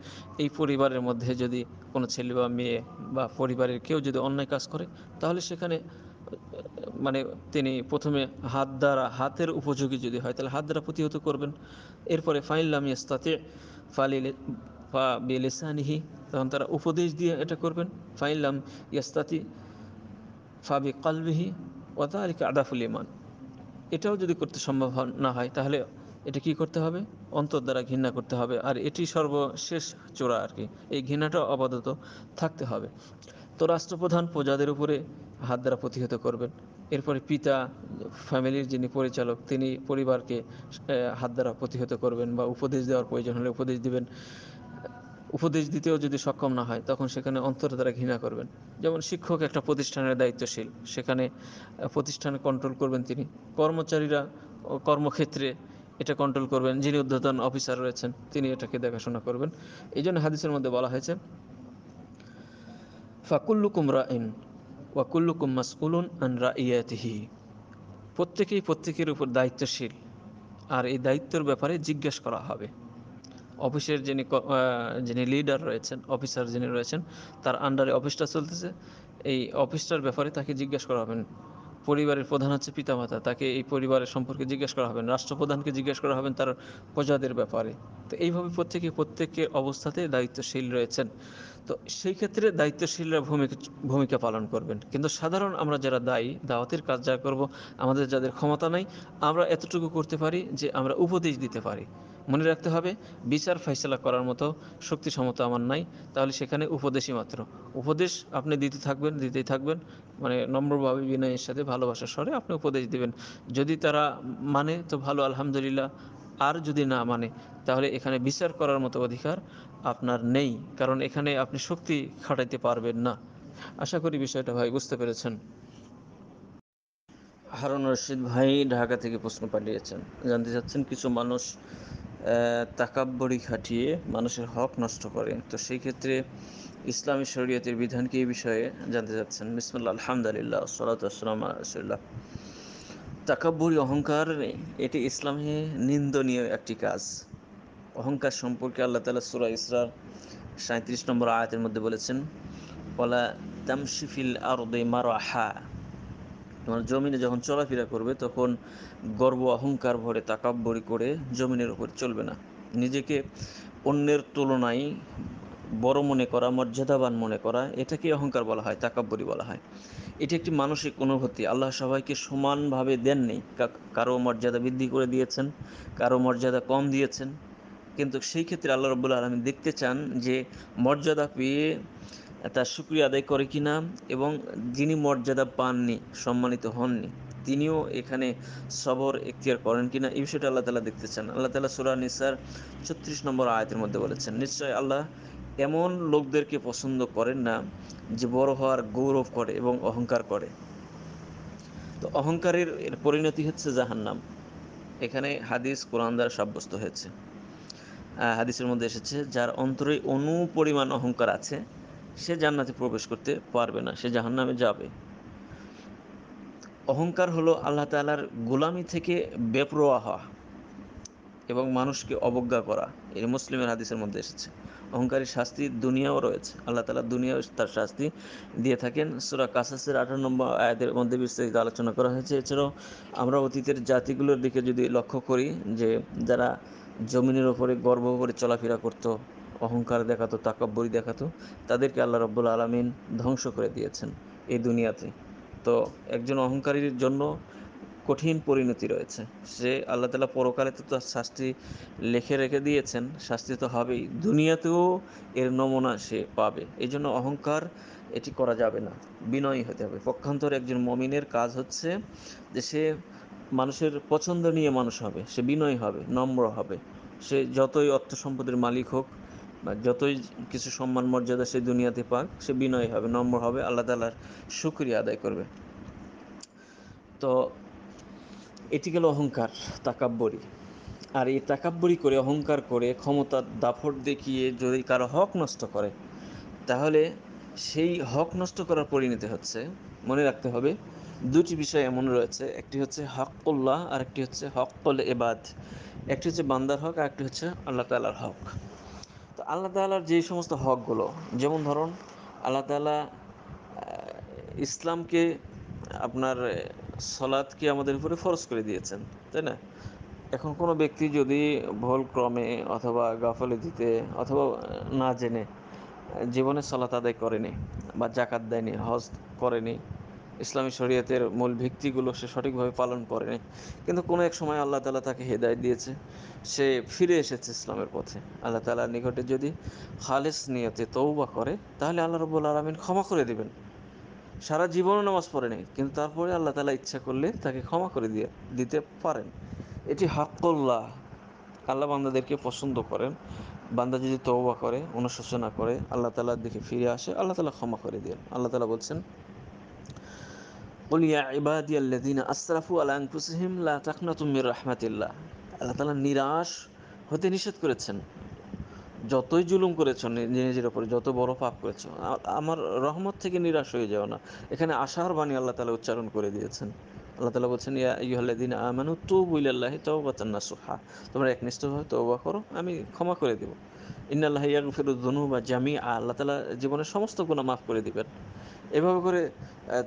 এই পরিবারের মধ্যে যদি কোনো ছেলে বা মেয়ে বা পরিবারের কেউ যদি অন্যায় কাজ করে, তাহলে সেখানে মানে তিনি প্রথমে হাতের উপযোগী যদি হয়, তাহলে হাত দ্বারা প্রতিহত করবেন। এরপরে ফাইনলাম ইস্তাতি ফা বিলিসানিহি, তখন তারা উপদেশ দিয়ে এটা করবেন। ফাইনলাম ইয়াস্তাতি ফা বিকলবিহি ওয়া যালিকা আদাফুল ঈমান। এটাও যদি করতে সম্ভব না হয়, তাহলে এটা কি করতে হবে? অন্তর দ্বারা ঘৃণা করতে হবে। আর এটি সর্বশেষ চূড়া আর কি, এই ঘৃণাটা আপাতত থাকতে হবে। তো রাষ্ট্রপ্রধান প্রজাদের উপরে হাত দ্বারা প্রতিহত করবেন। এরপরে পিতা, ফ্যামিলির যিনি পরিচালক, তিনি পরিবারকে হাত দ্বারা প্রতিহত করবেন, বা উপদেশ দেওয়ার প্রয়োজন হলে উপদেশ দিবেন। উপদেশ দিতেও যদি সক্ষম না হয়, তখন সেখানে অন্তর দ্বারা ঘৃণা করবেন। যেমন শিক্ষক একটা প্রতিষ্ঠানের দায়িত্বশীল, সেখানে প্রতিষ্ঠানে কন্ট্রোল করবেন তিনি। কর্মচারীরা কর্মক্ষেত্রে এটা কন্ট্রোল করবেন। যিনি ঊর্ধ্বতন অফিসার রয়েছেন, তিনি এটাকে দেখাশোনা করবেন। এই জন্য হাদিসের মধ্যে বলা হয়েছে, ফাকুল্লুকুম রাইন ওয়াকুল্লুকুম মাসউলুন আন রাইয়াতিহি। প্রত্যেকেই প্রত্যেকের উপর দায়িত্বশীল, আর এই দায়িত্বের ব্যাপারে জিজ্ঞেস করা হবে। অফিসের যিনি লিডার রয়েছেন, অফিসার যিনি রয়েছেন, তার আন্ডারে অফিসটা চলতেছে, এই অফিসটার ব্যাপারে তাকে জিজ্ঞেস করা হবেন। পরিবারের প্রধান হচ্ছে পিতামাতা, তাকে এই পরিবারের সম্পর্কে জিজ্ঞেস করা হবেন। রাষ্ট্রপ্রধানকে জিজ্ঞেস করা হবেন তার প্রজাদের ব্যাপারে। তো এইভাবে প্রত্যেকের অবস্থাতে দায়িত্বশীল রয়েছেন। তো সেই ক্ষেত্রে দায়িত্বশীলরা ভূমিকা পালন করবেন। কিন্তু সাধারণ আমরা যারা দাওয়াতের কাজ যা করব, আমাদের যাদের ক্ষমতা নাই, আমরা এতটুকু করতে পারি যে আমরা উপদেশ দিতে পারি। মনে রাখতে হবে, বিচার ফয়সালা করার মতো শক্তি সমতা আমার নাই, তাহলে সেখানে উপদেশই মাত্র। উপদেশ আপনি দিতেই থাকবেন, মানে নম্রভাবে বিনয়ের সাথে ভালোবাসার স্বরে আপনি উপদেশ দিবেন। যদি তারা মানে তো ভালো, আলহামদুলিল্লাহ। আর যদি না মানে, তাহলে এখানে বিচার করার মতো অধিকার আপনার নেই, কারণ এখানে আপনি শক্তি খাটাইতে পারবেন না। আশা করি বিষয়টা ভাই বুঝতে পেরেছেন। হারুন রশিদ ভাই ঢাকা থেকে প্রশ্ন পাঠিয়েছেন, জানতে চাচ্ছেন কিছু মানুষ তাকাব্বরি খাটিয়ে মানুষের হক নষ্ট করে, তো সেই ক্ষেত্রে ইসলামী শরীয়তের বিধান কি এই বিষয়ে জানতে চাচ্ছেন। বিসমিল্লাহ, আলহামদুলিল্লাহ, সালাতু ওয়াসসালামু আলা রাসূলিল্লাহ। তাকাব্বুরি, অহংকার, এটি ইসলামে নিন্দনীয় একটি কাজ। অহংকার সম্পর্কে আল্লাহ তাআলা সূরা ইসরার 37 নম্বর আয়াতের মধ্যে বলেছেন, ওয়ালা তামশি ফিল আরদি মারহা। তোমার জমিনে যখন চলাফেরা করবে, তখন গর্ব অহংকার ভরে তাকাব্বরি করে জমিনের উপর চলবে না। নিজেকে অন্যের তুলনায় বড় মনে করা, মর্যাদাবান মনে করা, এটাকে অহংকার বলা হয়, তাকাব্বরি বলা হয়। এটি একটি মানসিক অনুভূতি। আল্লাহ সবাইকে সমানভাবে দেননি, কারো মর্যাদা বৃদ্ধি করে দিয়েছেন, কারো মর্যাদা কম দিয়েছেন। কিন্তু সেই ক্ষেত্রে আল্লাহ রাব্বুল আলামিন দেখতে চান যে মর্যাদা পেয়ে তার শুকরিয়া আদায় করে কিনা, এবং যিনি মর্যাদা পাননি, সম্মানিত হননি, তিনিও এখানে সবর এখতিয়ার করেন কিনা, এই বিষয়টা আল্লাহ তাআলা দেখতে চান। আল্লাহ তাআলা সূরা নিসার 36 নম্বর আয়াতের মধ্যে বলেছেন, নিশ্চয় আল্লাহ এমন লোকদেরকে পছন্দ করেন না যে বড় হওয়ার গৌরব করে এবং অহংকার করে। তো অহংকারের এর পরিণতি হচ্ছে জাহান্নাম। এখানে হাদিস কোরআন দ্বারা সাব্যস্ত হয়েছে। হাদিসের মধ্যে এসেছে, যার অন্তরে পরিমাণ অহংকার আছে সে জান্নাতে প্রবেশ করতে পারবে না, সে জাহান্নামে যাবে। অহংকার হলো আল্লাহ তাআলার গোলামি থেকে বেপরোয়া হওয়া এবং মানুষকে অবজ্ঞা করা। এই মুসলিমের হাদিসের মধ্যে এসেছে। অহংকারীর শাস্তি দুনিয়াও রয়েছে, আল্লাহ তাআলা দুনিয়াও তার শাস্তি দিয়ে থাকেন। সূরা কাসাসের 18 নম্বর আয়াতের মধ্যে বিস্তারিত আলোচনা করা হয়েছে। এছাড়াও আমরা অতীতের জাতিগুলোর দিকে যদি লক্ষ্য করি, যে যারা জমিনের ওপরে গর্ব করে চলাফেরা করত, অহংকার দেখাতো, তাকাব্বুরি দেখাতো, তাদেরকে আল্লাহ রাব্বুল আলামিন ধ্বংস করে দিয়েছেন এই দুনিয়াতে। তো একজন অহংকারীর জন্য কঠিন পরিণতি রয়েছে। সে আল্লাহ তাআলা পরকালে তো তার শাস্তি লিখে রেখে দিয়েছেন, শাস্তি তো হবেই, দুনিয়াতেও এর নমুনা সে পাবে। এই জন্য অহংকার এটি করা যাবে না, বিনয়ী হতে হবে। পক্ষান্তরে একজন মমিনের কাজ হচ্ছে যে সে মানুষের পছন্দ নিয়ে মানুষ হবে, সে বিনয়ী হবে, নম্র হবে। সে যতই অর্থ সম্পদের মালিক হোক বা যতই কিছু সম্মান মর্যাদা সে দুনিয়াতে পাক, সে বিনয়ী হবে, নম্র হবে, আল্লাহ তাআলার শুকরিয়া আদায় করবে। তো এটি গেল অহংকার, তাকাব্বরি। আর এই তাকাব্বরি করে, অহংকার করে, ক্ষমতার দাপট দেখিয়ে যদি কারো হক নষ্ট করে, তাহলে সেই হক নষ্ট করার পরিণতি হচ্ছে, মনে রাখতে হবে, দুটি বিষয় এমন রয়েছে, একটি হচ্ছে হকুল্লাহ আর একটি হচ্ছে হকুল ইবাদ। একটি হচ্ছে বান্দার হক আর একটি হচ্ছে আল্লাহ তাআলার হক। তো আল্লাহ তাআলার যে সমস্ত হকগুলো, যেমন ধরুন আল্লাহ তাআলা ইসলামকে, আপনার সলাৎকে আমাদের উপরে ফরজ করে দিয়েছেন, তাই না? এখন কোনো ব্যক্তি যদি ভুল ক্রমে অথবা গাফিলতিতে অথবা না জেনে জীবনে সালাত আদায় করেনি বা জাকাত দেয়নি, হজ করেনি, ইসলামী শরীয়তের মূল ভিত্তিগুলো সে সঠিকভাবে পালন করেনি, কিন্তু কোনো এক সময় আল্লাহ তাআলা তাকে হেদায়েত দিয়েছে, সে ফিরে এসেছে ইসলামের পথে, আল্লাহ তাআলার নিকটে যদি খালেস নিয়তে তওবা করে, তাহলে আল্লাহ রাব্বুল আলামিন ক্ষমা করে দিবেন। সারা জীবনও নামাজ পড়ে নেই, কিন্তু তারপরে আল্লাহ তাআলা ইচ্ছা করলে তাকে ক্ষমা করে দিতে পারেন। এটি হাক্কুল্লাহ। আল্লাহ বান্দাদেরকে পছন্দ করেন। বান্দা যদি তওবা করে, অনুশোচনা করে, আল্লাহ তাআলার দিকে ফিরে আসে, আল্লাহ তাআলা ক্ষমা করে দেন। আল্লাহ তাআলা বলছেন, কুল ইয়া ইবাদিয়াল্লাযীনা আসরাফু আলা আনফুসিহিম লা তাকনাতু মির রাহমাতিল্লাহ। আল্লাহ তাআলা নিরাশ হতে নিষেধ করেছেন। যতই জুলুম করেছ নিজের ওপরে, যত বড় পাপ করেছ, আমার রহমত থেকে নিরাশ হয়ে যাও না। এখানে আশার বাণী আল্লাহ তাআলা উচ্চারণ করে দিয়েছেন। আল্লাহ তাআলা বলছেন, ইয়া আইয়ুহাল্লাযীনা আমানু তুবু ইলাল্লাহি তাওবাতান নাসুহা। তোমরা একনিষ্ঠভাবে তওবা করো, আমি ক্ষমা করে দেব। ইন্নাল্লাহা ইয়াগফিরুয যুনুবা জামিআ। আল্লাহ তাআলা জীবনের সমস্ত গুনাহ মাফ করে দিবেন। এভাবে করে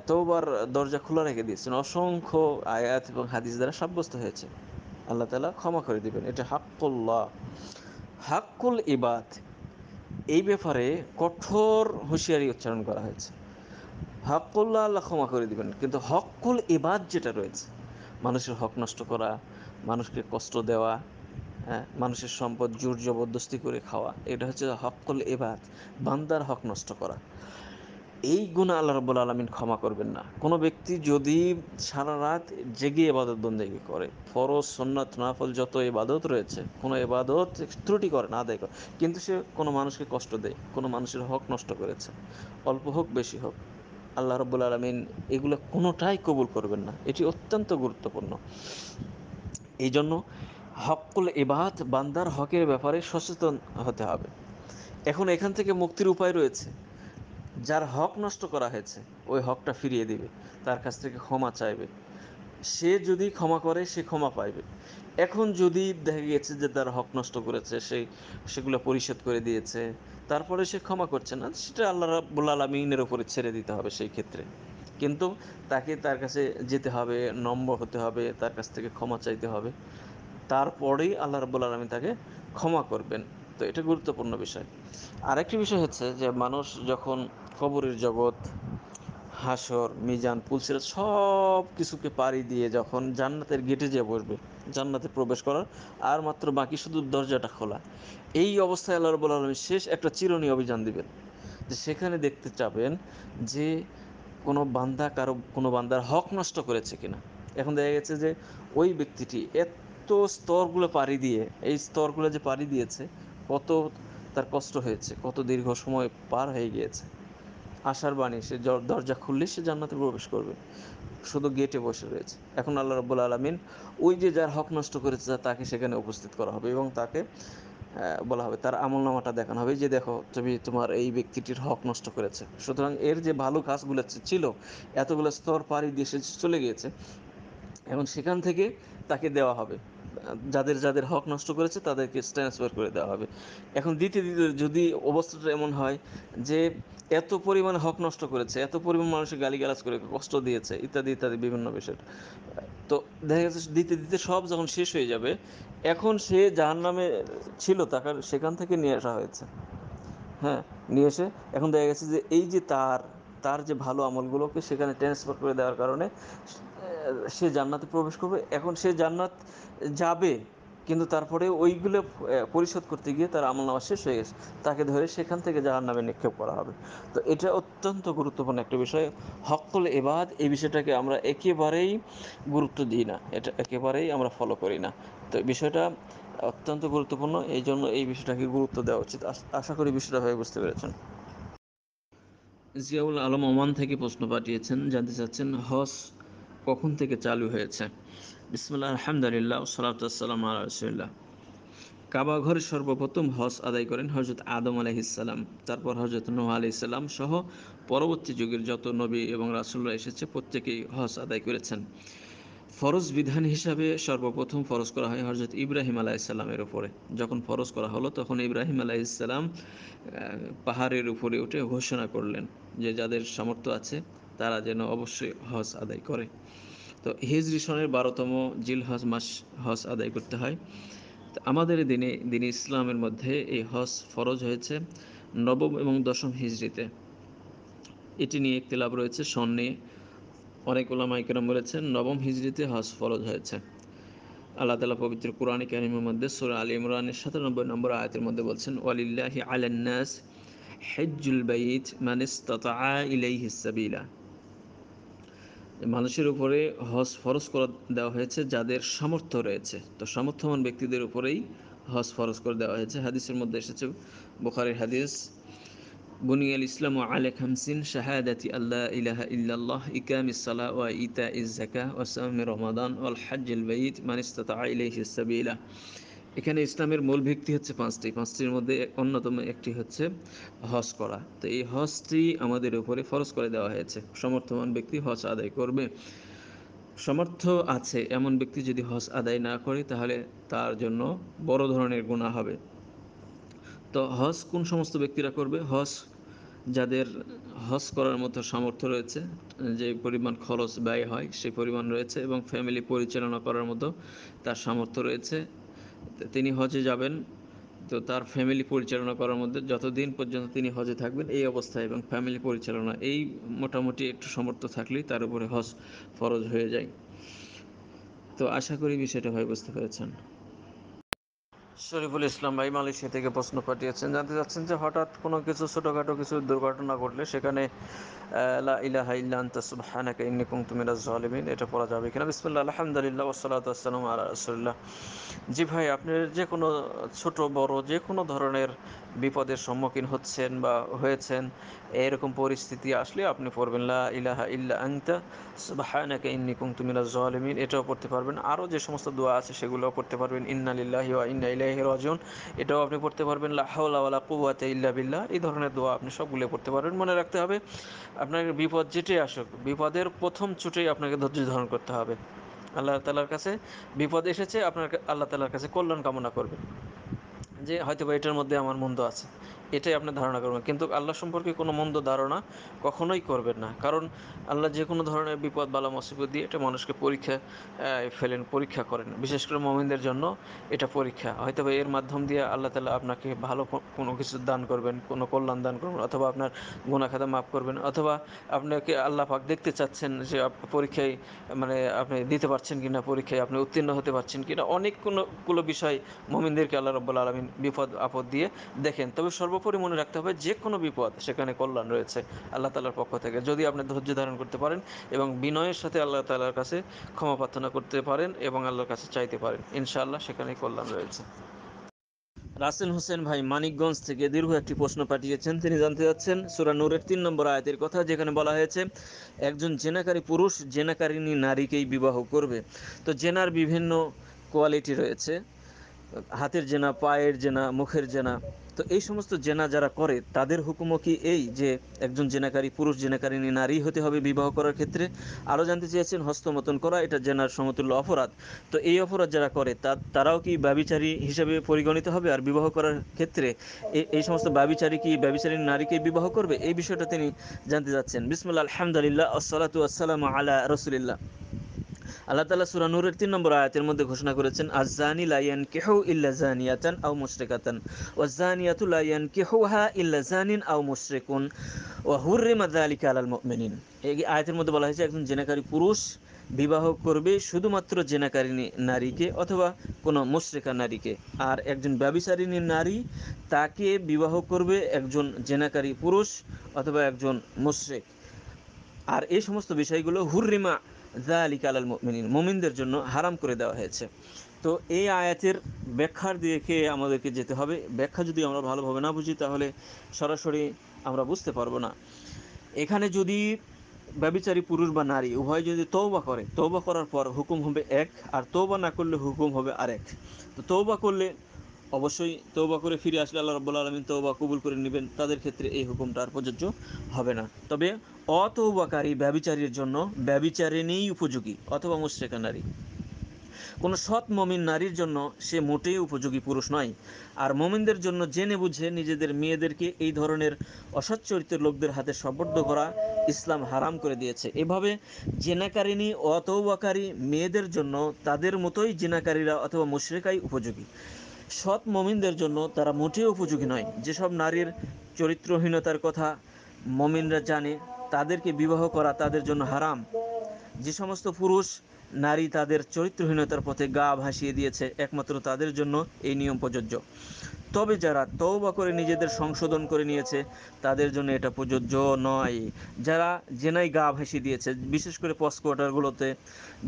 তওবার দরজা খোলা রেখে দিয়েছেন। অসংখ্য আয়াত এবং হাদিস দ্বারা সাব্যস্ত হয়েছে আল্লাহ তাআলা ক্ষমা করে দিবেন। এটা হাক্কুল্লাহ। হাক্কুল ইবাদ, এই ব্যাপারে কঠোর হুঁশিয়ারি উচ্চারণ করা হয়েছে। হকুল্লাহ আল্লাহ ক্ষমা করে দিবেন, কিন্তু হকুল ইবাদ যেটা রয়েছে, মানুষের হক নষ্ট করা, মানুষকে কষ্ট দেওয়া, হ্যাঁ, মানুষের সম্পদ জোর জবরদস্তি করে খাওয়া, এটা হচ্ছে হকুল ইবাদ, বান্দার হক নষ্ট করা। এই গুনাহ আল্লাহ রাব্বুল আলামিন ক্ষমা করবেন না। কোনো ব্যক্তি যদি সারা রাত জেগে ইবাদত বন্দেগী করে, ফরজ সুন্নাত নফল যত ইবাদত রয়েছে, কোনো ইবাদত ত্রুটি করে না, আদায় করে, কিন্তু সে কোনো মানুষকে কষ্ট দেয়, কোনো মানুষের হক নষ্ট করেছে, অল্প হোক বেশি হোক, আল্লাহ রাব্বুল আলামিন এগুলো কোনোটাই কবুল করবেন না। এটি অত্যন্ত গুরুত্বপূর্ণ। এই জন্য হকুল ইবাদ, বান্দার হকের ব্যাপারে সচেতন হতে হবে। এখন এখান থেকে মুক্তির উপায় রয়েছে। যার হক নষ্ট করা হয়েছে, ওই হকটা ফিরিয়ে দিবে, তার কাছ থেকে ক্ষমা চাইবে। সে যদি ক্ষমা করে, সে ক্ষমা পাইবে। এখন যদি দেখা গেছে যে তার হক নষ্ট করেছে, সেগুলো পরিশোধ করে দিয়েছে, তারপরে সে ক্ষমা করছে না, সেটা আল্লাহ রাব্বুল আলামিনের উপরে ছেড়ে দিতে হবে সেই ক্ষেত্রে। কিন্তু তাকে তার কাছে যেতে হবে, নম্র হতে হবে, তার কাছ থেকে ক্ষমা চাইতে হবে, তারপরেই আল্লাহ রাব্বুল আলামিন তাকে ক্ষমা করবেন। তো এটা গুরুত্বপূর্ণ বিষয়। আরেকটি বিষয় হচ্ছে যে মানুষ যখন কবরের জগৎ, হাসর, মিজান, পুলসিরাত সব কিছুকে পাড়ি দিয়ে যখন জান্নাতের গেটে যেয়ে বসবে, জান্নাতে প্রবেশ করার আর মাত্র বাকি শুধু দরজাটা খোলা, এই অবস্থায় আল্লাহ রাব্বুল আলামিন শেষ একটা চিরুনি অভিযান দিবেন, যে সেখানে দেখতে চাবেন যে কোনো বান্দার হক নষ্ট করেছে কিনা। এখন দেখা গেছে যে ওই ব্যক্তিটি এত স্তরগুলো পাড়ি দিয়ে, এই স্তরগুলো যে পাড়ি দিয়েছে, কত তার কষ্ট হয়েছে, কত দীর্ঘ সময় পার হয়ে গিয়েছে। আশার বাণী, সে দরজা খুললে সে জান্নাতে প্রবেশ করবে, শুধু গেটে বসে রয়েছে। এখন আল্লাহ রাব্বুল আলামিন ওই যে যার হক নষ্ট করেছে তাকে সেখানে উপস্থিত করা হবে এবং তাকে বলা হবে, তার আমলনামাটা দেখানো হবে যে দেখো তুমি তোমার এই ব্যক্তিটির হক নষ্ট করেছে। সুতরাং এর যে ভালো কাজগুলো ছিল, এতগুলো স্তর পাড়ি দিয়ে সে চলে গিয়েছে, এখন সেখান থেকে তাকে দেওয়া হবে, যাদের যাদের হক নষ্ট করেছে তাদেরকে ট্রান্সফার করে দেওয়া হবে। এখন দিতে দিতে যদি অবস্থাটা এমন হয় যে এত পরিমাণ হক নষ্ট করেছে, এত পরিমাণ মানুষের গালিগালাজ করে কষ্ট দিয়েছে ইত্যাদি ইত্যাদি বিভিন্ন বিষয়, তো দেখা গেছে দিতে দিতে সব যখন শেষ হয়ে যাবে, এখন সে জাহান্নামে ছিল, তাকে সেখান থেকে নিয়ে আসা হয়েছে। হ্যাঁ, নিয়ে এসে এখন দেখা গেছে যে এই যে তার তার যে ভালো আমলগুলোকে সেখানে ট্রান্সফার করে দেওয়ার কারণে সে জান্নাতে প্রবেশ করবে। এখন সে জান্নাত যাবে, কিন্তু তারপরে ওইগুলো পরিশোধ করতে গিয়ে তার আমলনামা শেষ হয়ে গেছে, তাকে ধরে সেখান থেকে জাহান্নামে নিক্ষেপ করা হবে। তো এটা অত্যন্ত গুরুত্বপূর্ণ একটা বিষয়। হক্কুল ইবাদ, এই বিষয়টাকে আমরা একেবারেই গুরুত্ব দিই না, এটা একেবারেই আমরা ফলো করি না। তো বিষয়টা অত্যন্ত গুরুত্বপূর্ণ, এই জন্য এই বিষয়টাকে গুরুত্ব দেওয়া উচিত। আশা করি বিষয়টা ভাবে বুঝতে পেরেছেন। জিয়াউল আলম ওমান থেকে প্রশ্ন পাঠিয়েছেন, জানতে চাচ্ছেন হজ কখন থেকে চালু হয়েছে। বিসমিল্লাহ, আলহামদুলিল্লাহ, সালাতু ওয়াসসালামু আলা রাসূলিল্লাহ। কাবা ঘরে সর্বপ্রথম হজ আদায় করেন হযরত আদম আলাইহিসসালাম, তারপর হযরত নূহ আলাইহিসসালাম সহ পরবর্তী যুগের যত নবী এবং রাসূলরা এসেছে প্রত্যেকেই হজ আদায় করেছেন। ফরজ বিধান হিসাবে সর্বপ্রথম ফরজ করা হয় হযরত ইব্রাহিম আলাইহিসসালামের উপরে। যখন ফরজ করা হলো তখন ইব্রাহিম আলাইহিসসালাম পাহাড়ের উপরে উঠে ঘোষণা করলেন যে যাদের সামর্থ্য আছে তারা যেন অবশ্যই হজ আদায় করে। তো হিজরি সনের 12তম জিলহজ মাস হজ আদায় করতে হয়। তো আমাদের দিনে ইসলামের মধ্যে এই হজ ফরজ হয়েছে নবম এবং দশম হিজরিতে। এটি নিয়ে ইখতিলাফ রয়েছে সন নিয়ে। অনেক উলামা ইকরাম বলেছেন নবম হিজরিতে হজ ফরজ হয়েছে। আল্লাহ তাআলা পবিত্র কোরআনে কারিমের মধ্যে সূরা আলে ইমরানের 97 নম্বর আয়াতের মধ্যে বলছেন, ওয়ালিল্লাহি আলান নাস হিজ্জুল বাইত মান ইসতাতাআ ইলাইহিস সাবিলা। মানুষের উপরে হজ ফরজ করে দেওয়া হয়েছে যাদের সামর্থ্য রয়েছে। তো সামর্থ্যবান ব্যক্তিদের উপরেই হজ ফরজ করে দেওয়া হয়েছে। হাদিসের মধ্যে এসেছে, বুখারীর হাদিস, বুনিয়াল ইসলামু আলা খামসিন শাহাদাতি আল্লা ইলাহা ইল্লাল্লাহ ইকামিস সালাহ ওয়া ইতাইজ যাকাহ ওয়া সাওমি রমাদান ওয়াল হজ্জিল বাইত মান ইসতাতাআ ইলাইহিস সাবিলা। এখানে ইসলামের মূল ভিত্তি হচ্ছে পাঁচটির মধ্যে অন্যতম একটি হচ্ছে হজ করা। তো এই হজটি আমাদের উপরে ফরজ করে দেওয়া হয়েছে, সমর্থবান ব্যক্তি হজ আদায় করবে। সামর্থ্য আছে এমন ব্যক্তি যদি হজ আদায় না করে তাহলে তার জন্য বড় ধরনের গুনাহ হবে। তো হজ কোন সমস্ত ব্যক্তিরা করবে? হজ যাদের হজ করার মতো সামর্থ্য রয়েছে, যে পরিমাণ খরচ ব্যয় হয় সেই পরিমাণ রয়েছে এবং ফ্যামিলি পরিচালনা করার মতো তার সামর্থ্য রয়েছে, তিনি হজে যাবেন। তো তার ফ্যামিলি পরিচালনা করার মধ্যে যতদিন পর্যন্ত তিনি হজে থাকবেন এই অবস্থায় এবং ফ্যামিলি পরিচালনা এই মোটামুটি একটু সামর্থ্য থাকলেই তার উপরে হজ ফরজ হয়ে যায়। তো আশা করি বিষয়টা ভাই বুঝতে পেরেছেন। শরীফুল ইসলাম ভাই মালয়েশিয়া থেকে প্রশ্ন পাঠিয়েছেন, জানতে চাচ্ছেন যে হঠাৎ কোনো কিছু ছোটোখাটো কিছু দুর্ঘটনা ঘটলে সেখানে লা ইলাহা ইল্লা আনতা সুবহানাকা ইন্নী কুনতু মিনাজ জালিমিন এটা পড়া যাবে কিনা। বিসমিল্লাহ, আলহামদুলিল্লাহ, ওয়াসসালাতু ওয়াসসালামু আলা রাসূলিল্লাহ। জি ভাই, আপনি যে কোনো ছোট বড় যে কোনো ধরনের বিপদের সম্মুখীন হচ্ছেন বা হয়েছেন, এরকম পরিস্থিতি আসলে আপনি পড়বেন লা ইলাহা ইল্লা আনতা সুবহানাকা ইন্নী কুনতু মিনাজ জালিমিন, এটাও পড়তে পারবেন। আরও যে সমস্ত দোয়া আছে সেগুলোও পড়তে পারবেন। ইন্না লিল্লাহি ওয়া ইন্না ইলাইহি রাজিউন, এটাও আপনি পড়তে পারবেন। লা হাওলা ওয়ালা কুওয়াতা ইল্লা বিল্লাহ, এই ধরনের দোয়া আপনি সবগুলো পড়তে পারবেন। মনে রাখতে হবে, আপনার বিপদ যেটাই আসুক, বিপদের প্রথম চোটেই আপনাকে ধৈর্য ধারণ করতে হবে। আল্লাহ তাআলার কাছে বিপদ এসেছে, আপনার আল্লাহ তাআলার কাছে কল্যাণ কামনা করবেন যে হয়তো বা এটার মধ্যে আমার মন্দ আছে, এটাই আপনার ধারণা করবেন। কিন্তু আল্লাহ সম্পর্কে কোনো মন্দ ধারণা কখনোই করবেন না, কারণ আল্লাহ যে কোনো ধরনের বিপদ বালা মুসিবত দিয়ে এটা মানুষকে পরীক্ষা করেন। বিশেষ করে মুমিনদের জন্য এটা পরীক্ষা। হয়তো বা এর মাধ্যম দিয়ে আল্লাহ তাআলা আপনাকে ভালো কোনো কিছু দান করবেন, কোনো কল্যাণ দান করবেন, অথবা আপনার গুনাহ খাতা মাফ করবেন, অথবা আপনাকে আল্লাহ পাক দেখতে চাচ্ছেন যে পরীক্ষায় মানে আপনি দিতে পারছেন কিনা, পরীক্ষায় আপনি উত্তীর্ণ হতে পারছেন কিনা। অনেক কোনোগুলো বিষয় মুমিনদেরকে আল্লাহ রাব্বুল আলামিন বিপদ আপদ দিয়ে দেখেন। তবে সর্বোপরি মনে রাখতে হবে, যে কোনো বিপদ সেখানে কল্যাণ রয়েছে আল্লাহ তাআলার পক্ষ থেকে, যদি আপনি ধৈর্য ধারণ করতে পারেন এবং বিনয়ের সাথে আল্লাহ তাআলার কাছে ক্ষমা প্রার্থনা করতে পারেন এবং আল্লাহর কাছে চাইতে পারেন, ইনশাআল্লাহ সেখানেই কল্যাণ রয়েছে। রাসেল হোসেন ভাই মানিকগঞ্জ থেকে দীর্ঘ একটি প্রশ্ন পাঠিয়েছেন। তিনি জানতে চাচ্ছেন সূরা নূরের ৩ নম্বর আয়াতের কথা, যেখানে বলা হয়েছে একজন জেনাকারী পুরুষ জেনাকারিনী নারীকেই বিবাহ করবে। তো জেনার বিভিন্ন কোয়ালিটি রয়েছে, হাতের জেনা, পায়ের জেনা, মুখের জেনা। তো এই সমস্ত জেনা যারা করে তাদের হুকুমও কি এই যে একজন জেনাকারী পুরুষ জেনাকারিনী নারী হতে হবে বিবাহ করার ক্ষেত্রে? আরও জানতে চেয়েছেন হস্তমতন করা এটা জেনার সমতুল্য অপরাধ। তো এই অপরাধ যারা করে তারাও কি ব্যভিচারী হিসেবে পরিগণিত হবে? আর বিবাহ করার ক্ষেত্রে এই সমস্ত ব্যভিচারী কি ব্যভিচারিণী নারীকে বিবাহ করবে? এই বিষয়টা তিনি জানতে চাচ্ছেন। বিসমিল্লাহ, আলহামদুলিল্লাহ, আসসালাতু ওয়াসসালামু আলা রাসূলিল্লাহ। আল্লাহ তাআলা সূরা নূরের ৩ নম্বর আয়াতের মধ্যে ঘোষণা করেছেন, আয-যানি লা ইয়ানকিহু ইল্লা যানিয়াতান আও মুশরিকাতান ওয়াজ-যানিয়াতু লা ইয়ানকিহুহা ইল্লা যানিন আও মুশরিকুন ওয়া হুররিমা যালিকা আলাল মুমিনিন। এই আয়াতের মধ্যে বলা হয়েছে একজন জেনাকারী পুরুষ বিবাহ করবে শুধুমাত্র জেনাকারিনী নারীকে অথবা কোনো মুশরিকা নারীকে, আর একজন ব্যভিচারিণী নারী তাকে বিবাহ করবে একজন জেনাকারী পুরুষ অথবা একজন মুশরিক। আর এই সমস্ত বিষয়গুলো হুররিমা যালিকা আলাল মুমিনিন, মুমিনদের জন্য হারাম করে দেওয়া হয়েছে। তো এই আয়াতের ব্যাখ্যার দিকে আমাদেরকে যেতে হবে। ব্যাখ্যা যদি আমরা ভালোভাবে না বুঝি তাহলে সরাসরি আমরা বুঝতে পারবো না। এখানে যদি ব্যভিচারী পুরুষ বা নারী উভয় যদি তওবা করে, তওবা করার পর হুকুম হবে এক, আর তওবা না করলে হুকুম হবে আরেক। তো তওবা করলে অবশ্যই তওবা করে ফিরে আসলে আল্লাহ রাব্বুল আলামিন তওবা কবুল করে নেবেন, তাদের ক্ষেত্রে এই হুকুমটা আর প্রযোজ্য হবে না। তবে অতওবাকারী ব্যভিচারীর জন্য ব্যভিচারিণীই উপযোগী অথবা মুশরিকা নারী। কোনো সৎ মমিন নারীর জন্য সে মোটেই উপযোগী পুরুষ নয়। আর মমিনদের জন্য জেনে বুঝে নিজেদের মেয়েদেরকে এই ধরনের অসৎ চরিত্রের লোকদের হাতে সোপর্দ করা ইসলাম হারাম করে দিয়েছে। এভাবে জেনাকারিনী অতওবাকারী মেয়েদের জন্য তাদের মতোই জেনাকারীরা অথবা মুশরিকাই উপযোগী। সৎ মমিনদের জন্য তারা মোটেও উপযোগী নয়। যেসব নারীর চরিত্রহীনতার কথা মমিনরা জানে তাদেরকে বিবাহ করা তাদের জন্য হারাম। যে সমস্ত পুরুষ নারী তাদের চরিত্রহীনতার পথে গা ভাসিয়ে দিয়েছে একমাত্র তাদের জন্য এই নিয়ম প্রযোজ্য। তবে যারা তওবা করে নিজেদের সংশোধন করে নিয়েছে তাদের জন্য এটা প্রযোজ্য নয়। যারা জেনায় গা ভাসিয়ে দিয়েছে, বিশেষ করে পস কোয়ার্টারগুলোতে,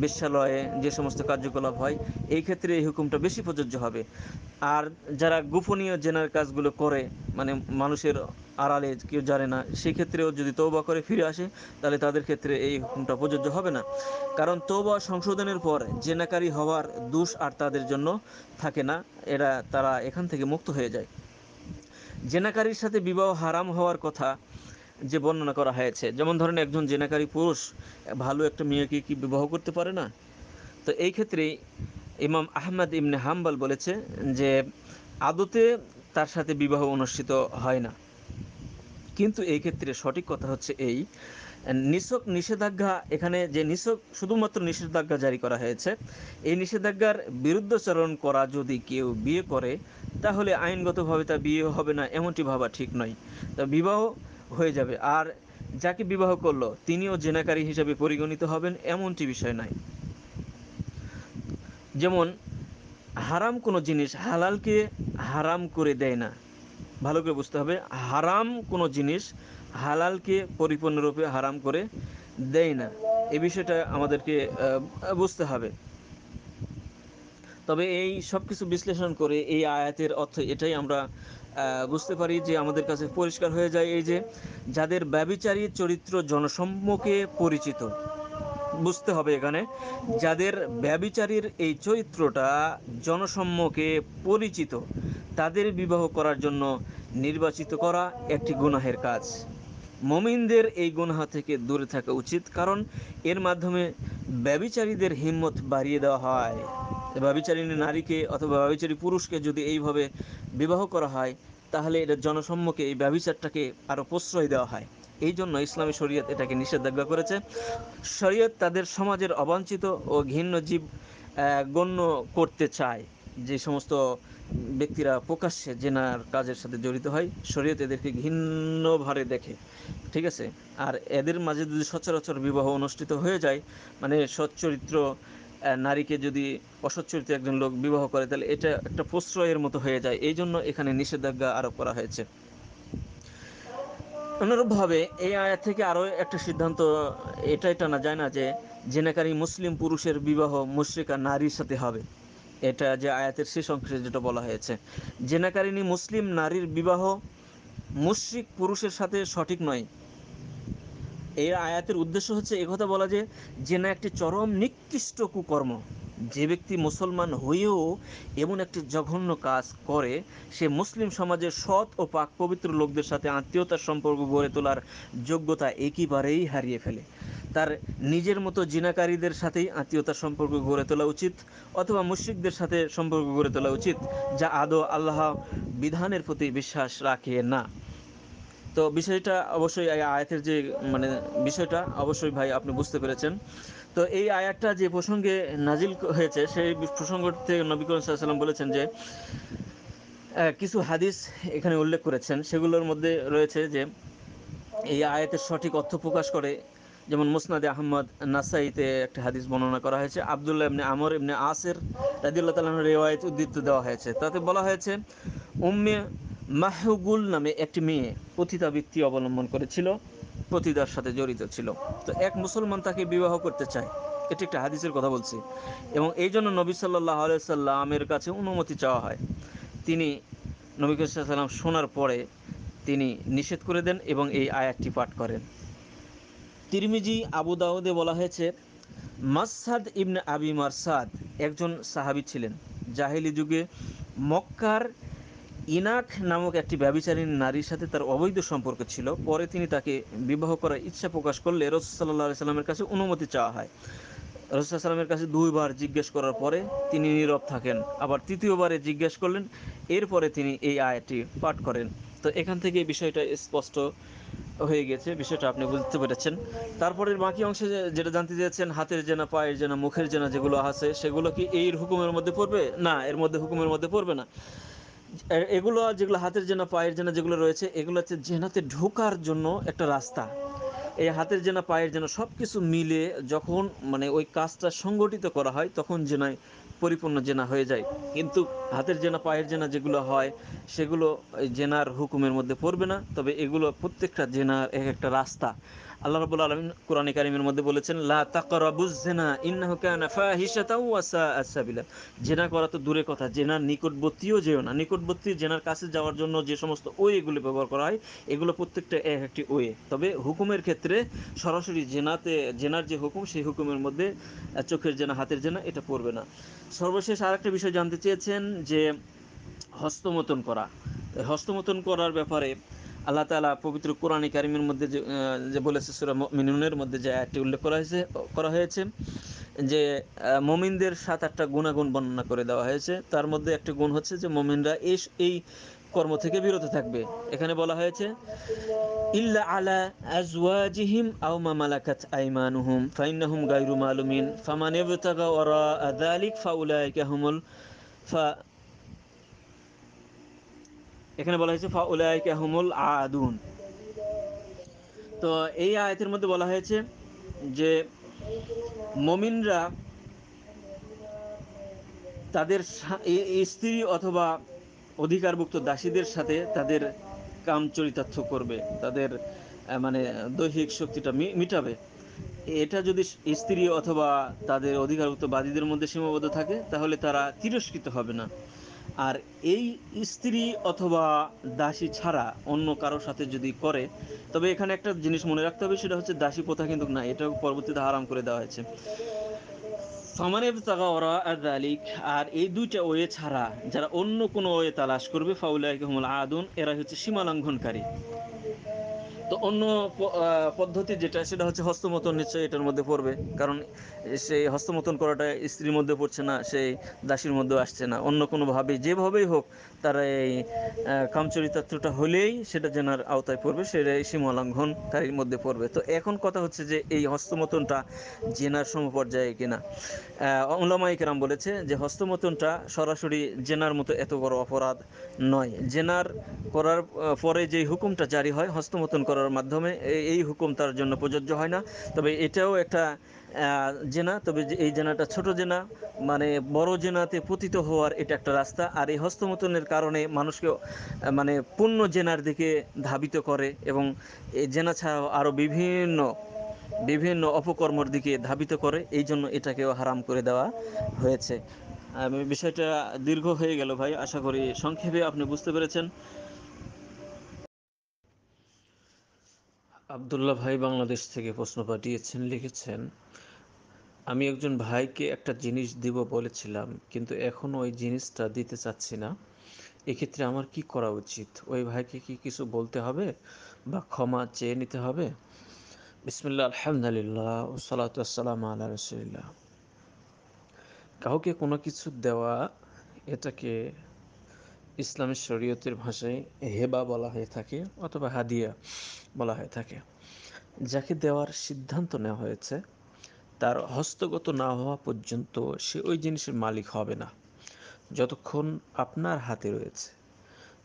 বেশ্যালয়ে যে সমস্ত কার্যকলাপ হয়, এই ক্ষেত্রে এই হুকুমটা বেশি প্রযোজ্য হবে। আর যারা গোপনীয় জেনার কাজগুলো করে, মানে মানুষের আড়ালে কেউ জানে না, সেই ক্ষেত্রেও যদি তওবা করে ফিরে আসে তাহলে তাদের ক্ষেত্রে এই হুকুমটা প্রযোজ্য হবে না। কারণ তওবা সংশোধনের পর জেনাকারী হওয়ার দোষ আর তাদের জন্য থাকে না, তারা এখান থেকে মুক্ত হয়ে যায়। জেনাকারীর সাথে বিবাহ হারাম হওয়ার কথা যে বর্ণনা করা হয়েছে, যেমন ধরেন একজন জেনাকারী পুরুষ ভালো একটা মেয়েকে কি বিবাহ করতে পারে না? তো এই ক্ষেত্রে ইমাম আহমদ ইবনে হাম্বল বলেছে যে আদতে তার সাথে বিবাহ অনুষ্ঠিত হয় না। কিন্তু এই ক্ষেত্রে সঠিক কথা হচ্ছে এই, নিছক নিষেধাজ্ঞা, এখানে যে নিছক শুধুমাত্র নিষেধাজ্ঞা জারি করা হয়েছে, এই নিষেধাজ্ঞার বিরুদ্ধাচরণ করা যদি কেউ বিয়ে করে তাহলে আইনগতভাবে তা বিয়ে হবে না এমনটি ভাবা ঠিক নয়। তা বিবাহ হয়ে যাবে, আর যাকে বিবাহ করলো তিনিও জেনাকারী হিসেবে পরিগণিত হবেন এমনটি বিষয় নয়। যেমন হারাম কোনো জিনিস হালালকে হারাম করে দেয় না, ভালো করে বুঝতে হবে। হারাম কোনো জিনিস হালালকে পরিপূর্ণরূপে হারাম করে দেয় না, এই বিষয়টা আমাদেরকে বুঝতে হবে। তবে এই সব কিছু বিশ্লেষণ করে এই আয়াতের অর্থ এটাই আমরা বুঝতে পারি যে আমাদের কাছে পরিষ্কার হয়ে যায় এই যে যাদের ব্যভিচারী চরিত্র জনসম্মুখে পরিচিত, বুঝতে হবে এখানে যাদের ব্যভিচারীর এই চরিত্রটা জনসম্মুখে পরিচিত তাদের বিবাহ করার জন্য নির্বাচিত করা একটি গুনাহের কাজ। মুমিনদের এই গুনাহ থেকে দূরে থাকা উচিত, কারণ এর মাধ্যমে ব্যভিচারীদের হিম্মত বাড়িয়ে দেওয়া হয়। ব্যভিচারিণী নারীকে অথবা ব্যভিচারী পুরুষকে যদি এইভাবে বিবাহ করা হয় তাহলে এটা জনসম্মুখে এই ব্যভিচারটাকে আরও প্রশ্রয় দেওয়া হয়। এই জন্য ইসলামী শরীয়ত এটাকে নিষেধাজ্ঞা করেছে। শরীয়ত তাদের সমাজের অবাঞ্ছিত ও ঘৃণ্য জীব গণ্য করতে চায়। যে সমস্ত ব্যক্তিরা প্রকাশ্যে জেনার কাজের সাথে জড়িত হয় শরীয়ত এদেরকে ঘৃণ্যভাবে দেখে, ঠিক আছে। আর এদের মাঝে যদি সচরাচর বিবাহ অনুষ্ঠিত হয়ে যায়, মানে সচ্চরিত্র নারীকে যদি অসচ্চরিত্র একজন লোক বিবাহ করে তাহলে এটা একটা প্রশ্রয়ের মতো হয়ে যায়, এই জন্য এখানে নিষেধাজ্ঞা আরোপ করা হয়েছে। অনুরূপভাবে এই আয়াত থেকে আরও একটা সিদ্ধান্ত এটা টানা যায় না যে জেনাকারী মুসলিম পুরুষের বিবাহ মুশরিকা নারীর সাথে হবে। এটা যে আয়াতের শেষ অংশে যেটা বলা হয়েছে, জেনাকারিনী মুসলিম নারীর বিবাহ মুশরিক পুরুষের সাথে সঠিক নয়। এই আয়াতের উদ্দেশ্য হচ্ছে একথা বলা যে জেনা একটি চরম নিকৃষ্ট কুকর্ম। যে ব্যক্তি মুসলমান হয়েও এমন একটি জঘন্য কাজ করে, সে মুসলিম সমাজের সৎ ও পাক পবিত্র লোকদের সাথে আত্মীয়তার সম্পর্ক গড়ে তোলার যোগ্যতা একেবারেই হারিয়ে ফেলে। তার নিজের মতো জিনাকারীদের সাথেই আত্মীয়তার সম্পর্ক গড়ে তোলা উচিত, অথবা মুশরিকদের সাথে সম্পর্ক গড়ে তোলা উচিত, যা আদৌ আল্লাহ বিধানের প্রতি বিশ্বাস রাখে না। তো বিষয়টা অবশ্যই এই আয়াতের যে মানে বিষয়টা অবশ্যই ভাই আপনি বুঝতে পেরেছেন। তো এই আয়াতটা যে প্রসঙ্গে নাজিল হয়েছে সেই প্রসঙ্গতে নবী করিম সাল্লাল্লাহু আলাইহি ওয়াসাল্লাম বলেছেন যে কিছু হাদিস এখানে উল্লেখ করেছেন, সেগুলোর মধ্যে রয়েছে যে এই আয়াতের সঠিক অর্থ প্রকাশ করে। যেমন মুসনাদে আহমদ, নাসাইতে একটা হাদিস বর্ণনা করা হয়েছে, আবদুল্লাহ ইবনে আমর ইবনে আসের রাদিয়াল্লাহু তাআলা আনহু রিওয়ায়াত উদ্ধৃত দেওয়া হয়েছে। তাতে বলা হয়েছে উম্মে মাহগুল নামে একটি মেয়ে পতিতাবৃত্তি অবলম্বন করেছিল, পতিতার সাথে জড়িত ছিল। তো এক মুসলমান তাকে বিবাহ করতে চায়, এটি একটা হাদিসের কথা বলছি, এবং এই জন্য নবী সাল্লাল্লাহু আলাইহি সাল্লামের কাছে অনুমতি চাওয়া হয়। তিনি নবী করিম সাল্লাল্লাহু আলাইহি সাল্লাম শোনার পরে তিনি নিষেধ করে দেন এবং এই আয়াতটি পাঠ করেন। তিরমিজি, আবু দাউদে বলা হয়েছে মাসসাদ ইবনে আবি মারসাদ একজন সাহাবী ছিলেন। জাহেলি যুগে মক্কার ইনাক নামক একটি ব্যভিচারিণী নারীর সাথে তার অবৈধ সম্পর্ক ছিল। পরে তিনি তাকে বিবাহ করার ইচ্ছা প্রকাশ করলে রাসূল সাল্লাল্লাহু আলাইহি সাল্লামের কাছে অনুমতি চাওয়া হয়। রাসূল সাল্লাল্লাহু আলাইহি সাল্লামের কাছে দুইবার জিজ্ঞেস করার পরে তিনি নীরব থাকেন। আবার তৃতীয়বারে জিজ্ঞেস করলেন, এরপরে তিনি এই আয়াতটি পাঠ করেন। তো এখান থেকে এই বিষয়টা স্পষ্ট হয়ে গেছে, বিষয়টা আপনি বুঝতে পেরেছেন। তারপরের বাকি অংশে যেটা জানতে চেয়েছেন, হাতের জেনা, পায়ের জেনা, মুখের জেনা যেগুলো আছে সেগুলো কি এই হুকুমের মধ্যে পড়বে? না, এর মধ্যে হুকুমের মধ্যে পড়বে না। এগুলো যেগুলো হাতের জেনা, পায়ের জেনা যেগুলো রয়েছে, এগুলো হচ্ছে জেনাতে ঢোকার জন্য একটা রাস্তা। এই হাতের জেনা, পায়ের জেনা সব কিছু মিলে যখন মানে ওই কাজটা সংগঠিত করা হয় তখন জেনায় পরিপূর্ণ জেনা হয়ে যায়। কিন্তু হাতের জেনা, পায়ের জেনা যেগুলো হয় সেগুলো জেনার হুকুমের মধ্যে পড়বে না, তবে এগুলো প্রত্যেকটা জেনার এক একটা রাস্তা। আল্লাহ রাব্বুল আলামিন কোরআনে কারীমের মধ্যে বলেছেন, লা তাকরাবুজ জিনা ইন্নাহু কানা ফাহিশাতাও ওয়া সাআ সাবিলা। জেনা করা তো দূরের কথা, জেনার নিকটবর্তীও যেও না। নিকটবর্তী জেনার কাছে যাওয়ার জন্য যে সমস্ত ওয়েগুলো ব্যবহার করা হয় এগুলো প্রত্যেকটা এক একটি ওয়ে। তবে হুকুমের ক্ষেত্রে সরাসরি জেনার যে হুকুম সেই হুকুমের মধ্যে চোখের জেনা, হাতের জেনা এটা পড়বে না। সর্বশেষ আরেকটা বিষয় জানতে চেয়েছেন যে হস্তমৈথুন করা। হস্তমৈথুন করার ব্যাপারে আল্লাহ তাআলা পবিত্র কোরআনে কারিমের মধ্যে যে বলেছে, সূরা মুমিনুনের মধ্যে যে আয়াতটি উল্লেখ করা হয়েছে যে মুমিনদের 7-8টা গুণাগুণ বর্ণনা করে দেওয়া হয়েছে। তার মধ্যে একটা গুণ হচ্ছে যে মুমিনরা এই কর্ম থেকে বিরত থাকবে। এখানে বলা হয়েছে ইল্লা আলা আজওয়াজিহিম আও মা মালাকাত আইমানুহুম ফাইন্নাহুম গায়রু মালুমিন ফামান ইবতাগা ওয়ারা যালিক ফাউলাইকা হুমুল ফা এখানে বলা হয়েছে ফাউলাইকা হুমুল আদুন। তো এই আয়াতের মধ্যে বলা হয়েছে যে মুমিনরা তাদের স্ত্রী অথবা অধিকারভুক্ত দাসীদের সাথে তাদের কাম চরিতার্থ করবে, তাদের মানে দৈহিক শক্তিটা মিটাবে। এটা যদি স্ত্রী অথবা তাদের অধিকারভুক্ত বাদীদের মধ্যে সীমাবদ্ধ থাকে তাহলে তারা তিরস্কৃত হবে না। আর এই স্ত্রী অথবা দাসী ছাড়া অন্য কারোর সাথে যদি করে, তবে এখানে একটা জিনিস মনে রাখতে হবে, সেটা হচ্ছে দাসী প্রথা কিন্তু না, এটা পরবর্তীতে হারাম করে দেওয়া হয়েছে। ফামানের তাগা ওরা আযালিক, আর এই দুইটা ওয়ে ছাড়া যারা অন্য কোনো ওয়ে তালাশ করবে ফাউলাইকা হুমুল আদুন, এরা হচ্ছে সীমা লঙ্ঘনকারী। তো অন্য পদ্ধতি যেটা সেটা হচ্ছে হস্তমৈথুন, নিশ্চয়ই এটার মধ্যে পড়বে, কারণ সেই হস্তমৈথুন করাটা স্ত্রীর মধ্যে পড়ছে না, সেই দাসীর মধ্যেও আসছে না। অন্য কোনোভাবে যেভাবেই হোক তারা এই কামচরিতার্থটা হলেই সেটা জেনার আওতায় পড়বে, সেটা সীমা লঙ্ঘনকারীর মধ্যে পড়বে। তো এখন কথা হচ্ছে যে এই হস্তমৈথুনটা জেনার সমপর্যায়ে কিনা। উলামায়ে কেরাম বলেছে যে হস্তমৈথুনটা সরাসরি জেনার মতো এত বড় অপরাধ নয়। জেনার করার পরে যে হুকুমটা জারি হয় হস্তমৈথুন করার মাধ্যমে, এই হুকুম তার জন্য প্রযোজ্য হয় না। তবে এটাও একটা জেনা, তবে এই জেনাটা ছোট জেনা, মানে বড় জেনাতে পতিত হওয়ার এটা একটা রাস্তা। আর এই হস্তমৈথুনের কারণে মানুষকে মানে পূর্ণ জেনার দিকে ধাবিত করে, এবং এই জেনা ছাড়াও আরও বিভিন্ন অপকর্মর দিকে ধাবিত করে, এই জন্য এটাকেও হারাম করে দেওয়া হয়েছে। আমি বিষয়টা দীর্ঘ হয়ে গেল ভাই, আশা করি সংক্ষেপে আপনি বুঝতে পেরেছেন। আবদুল্লাহ ভাই বাংলাদেশ থেকে প্রশ্ন পাঠিয়েছেন, লিখেছেন, আমি একজন ভাইকে একটা জিনিস দিব বলেছিলাম, কিন্তু এখনও ওই জিনিসটা দিতে চাচ্ছি না। এক্ষেত্রে আমার কি করা উচিত? ওই ভাইকে কি কিছু বলতে হবে বা ক্ষমা চেয়ে নিতে হবে? বিসমিল্লাহ, আলহামদুলিল্লাহ, ওসসালাতু ওয়াসসালামু আলা রাসূলিল্লাহ। কাউকে কোনো কিছু দেওয়া, এটাকে ইসলামের শরীয়তের ভাষায় হেবা বলা হয়ে থাকে অথবা হাদিয়া বলা হয়ে থাকে। যাকে দেওয়ার সিদ্ধান্ত নেওয়া হয়েছে তার হস্তগত না হওয়া পর্যন্ত সে ওই জিনিসের মালিক হবে না। যতক্ষণ আপনার হাতে রয়েছে,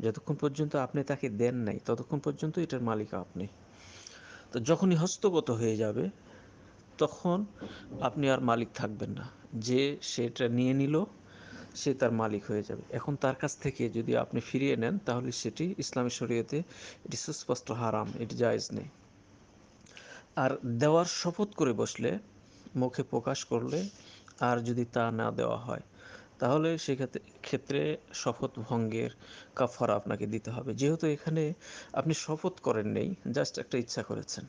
যতক্ষণ পর্যন্ত আপনি তাকে দেন নাই, ততক্ষণ পর্যন্ত এটার মালিক আপনি। তো যখনই হস্তগত হয়ে যাবে তখন আপনি আর মালিক থাকবেন না। যে সেটা নিয়ে নিল সে তার মালিক হয়ে যাবে। এখন তার কাছ থেকে যদি আপনি ফিরিয়ে নেন তাহলে সেটি ইসলামী শরীয়তে এটি সুস্পষ্ট হারাম, এটি জায়েজ নেই। আর দেওয়ার শপথ করে বসলে, মুখে প্রকাশ করলে, আর যদি তা না দেওয়া হয় তাহলে সেক্ষেত্রে ক্ষেত্রে শপথ ভঙ্গের কাফারা আপনাকে দিতে হবে। যেহেতু এখানে আপনি শপথ করেন নেই, জাস্ট একটা ইচ্ছা করেছেন,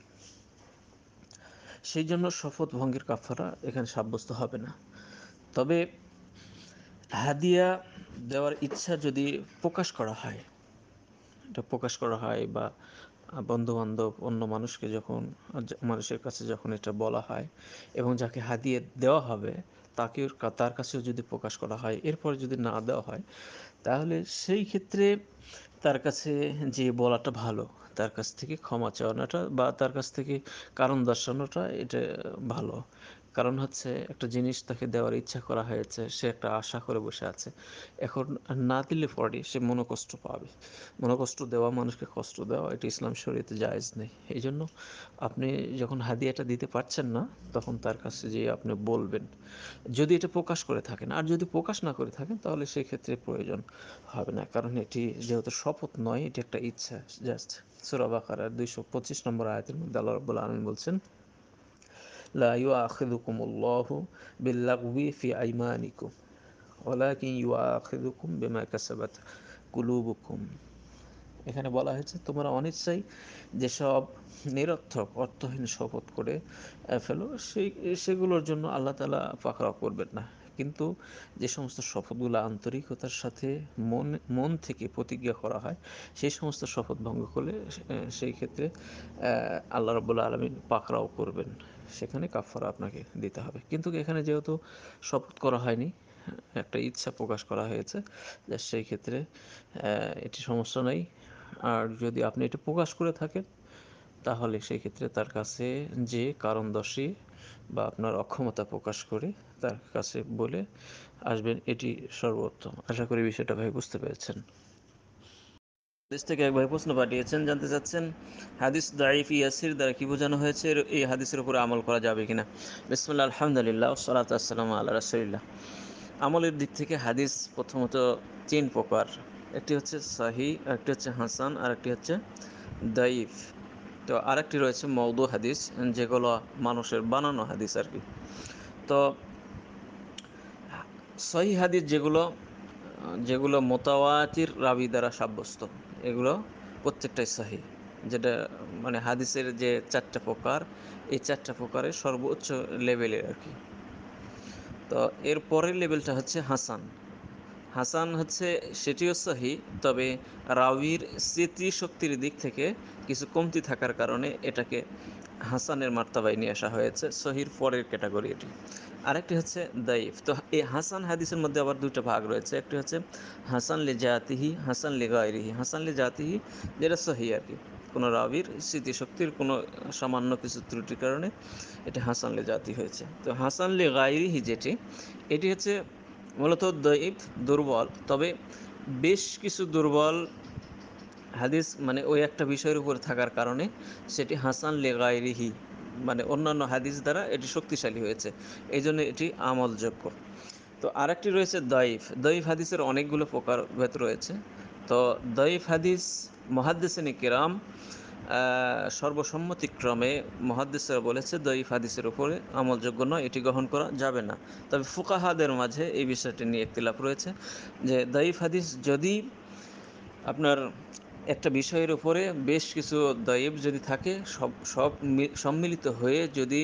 সেই জন্য শপথ ভঙ্গের কাফারা এখানে সাব্যস্ত হবে না। তবে হাদিয়া দেওয়ার ইচ্ছা যদি প্রকাশ করা হয়, এটা প্রকাশ করা হয় বা বন্ধুবান্ধব অন্য মানুষকে যখন, মানুষের কাছে যখন এটা বলা হয় এবং যাকে হাদিয়ে দেওয়া হবে তাকে, তার কাছেও যদি প্রকাশ করা হয়, এরপর যদি না দেওয়া হয় তাহলে সেই ক্ষেত্রে তার কাছে যে বলাটা ভালো, তার কাছ থেকে ক্ষমা চাওয়ানোটা বা তার কাছ থেকে কারণ দর্শানোটা, এটা ভালো। কারণ হচ্ছে একটা জিনিস তাকে দেওয়ার ইচ্ছা করা হয়েছে, সে একটা আশা করে বসে আছে, এখন না দিলে পরে সে মনোকষ্ট পাবে। মনোকষ্ট দেওয়া, মানুষকে কষ্ট দেওয়া, এটা ইসলাম শরীয়তে জায়েজ নেই। এই জন্য আপনি যখন হাদিয়াটা দিতে পারছেন না তখন তার কাছে যেয়ে আপনি বলবেন, যদি এটা প্রকাশ করে থাকেন। আর যদি প্রকাশ না করে থাকেন তাহলে সেই ক্ষেত্রে প্রয়োজন হবে না, কারণ এটি যেহেতু শপথ নয়, এটি একটা ইচ্ছা। জাস্ট সূরা বাকারার 225 নম্বর আয়াতের মধ্যে আল্লাহ রাব্বুল আলামিন বলছেন, লা ইউআখিযুকুমুল্লাহু বিল্লাগওয়ি ফি আইমানিকুম ওয়ালাকিন ইউআখিযুকুম বিমা কাসাবাত কুলুবুকুম। এখানে বলা হয়েছে তোমরা অনিচ্ছাই যেসব নিরর্থক অর্থহীন শপথ করে ফেলো, সেগুলোর জন্য আল্লাহ তাআলা পাকড়াও করবেন না। কিন্তু যে সমস্ত শপথগুলো আন্তরিকতার সাথে মন মন থেকে প্রতিজ্ঞা করা হয়, সেই সমস্ত শপথ ভঙ্গ করলে সেই ক্ষেত্রে আল্লাহ রাব্বুল আলামিন পাকড়াও করবেন, সেখানে কাফারা আপনাকে দিতে হবে। কিন্তু এখানে যেহেতু শপথ করা হয়নি, একটা ইচ্ছা প্রকাশ করা হয়েছে, যে সেই ক্ষেত্রে এটি সমস্যা নেই। আর যদি আপনি এটা প্রকাশ করে থাকেন তাহলে সেই ক্ষেত্রে তার কাছে যে কারণদর্শী বা আপনার অক্ষমতা প্রকাশ করে তার কাছে বলে আসবেন, এটি সর্বোত্তম। আশা করি বিষয়টা ভাই বুঝতে পেরেছেন। দেশ থেকে এক ভাই প্রশ্ন পাঠিয়েছেন, জানতে চাচ্ছেন হাদিস দাইফ ইয়াসির দ্বারা কি বোঝানো হয়েছে, এই হাদিসের উপরে আমল করা যাবে কিনা। বিসমিল্লাহ, আলহামদুলিল্লাহ, ওসসালাতু ওয়াসসালামু আলা রাসূলিল্লাহ। আমলের দিক থেকে হাদিস প্রথমত 3 প্রকার। একটি হচ্ছে সহিহ, আরেকটি হচ্ছে হাসান, আরেকটি হচ্ছে দাইফ। তো আরেকটি রয়েছে মওদু হাদিস, যেগুলো মানুষের বানানো হাদিস আর কি। তো সহিহ হাদিস যেগুলো, যেগুলো মোতাওয়াতির রাবি দ্বারা সাব্যস্ত, এগুলো প্রত্যেকটাই সহিহ। যেটা মানে হাদিসের যে 4টা প্রকার, এই 4টা প্রকারের সর্বোচ্চ লেভেলের আর কি। তো এর পরের লেভেলটা হচ্ছে হাসান। হাসান হচ্ছে সেটিও সহিহ, তবে রাবির স্মৃতিশক্তির দিক থেকে কিছু কমতি থাকার কারণে এটাকে হাসানের মার্তাবায় নিয়ে আসা হয়েছে, সহির পরের ক্যাটাগরি এটি। আরেকটি হচ্ছে দাইফ। তো এই হাসান হাদিসের মধ্যে আবার 2টা ভাগ রয়েছে, একটি হচ্ছে হাসান লি জাতিহি, হাসান লি গায়রিহি। হাসান লি জাতিহি যেটা সহিহ আর কি, কোনো রাবির স্মৃতিশক্তির কোনো সামান্য কিছু ত্রুটির কারণে এটি হাসান লি জাতি হয়েছে। তো হাসান লি গায়রিহি যেটি, এটি হচ্ছে মূলত দঈফ, দুর্বল, তবে বেশ কিছু দুর্বল হাদিস মানে ওই একটা বিষয়ের উপর থাকার কারণে সেটি হাসান লি গায়রিহি, মানে অন্যান্য হাদিস দ্বারা এটি শক্তিশালী হয়েছে, এই জন্য এটি আমলযোগ্য। তো আরেকটি রয়েছে দঈফ। দঈফ হাদিসের অনেকগুলো প্রকারভেদ রয়েছে। তো দঈফ হাদিস মুহাদ্দিসিনে কিরাম সর্বসম্মতিক্রমে মুহাদ্দিসরা বলেছে দঈফ হাদিসের উপরে আমলযোগ্য নয়, এটি গ্রহণ করা যাবে না। তবে ফুকাহাদের মাঝে এই বিষয়টি নিয়ে ইখতিলাফ রয়েছে যে দঈফ হাদিস যদি আপনার একটা বিষয়ের উপরে বেশ কিছু দঈফ যদি থাকে, সব সম্মিলিত হয়ে যদি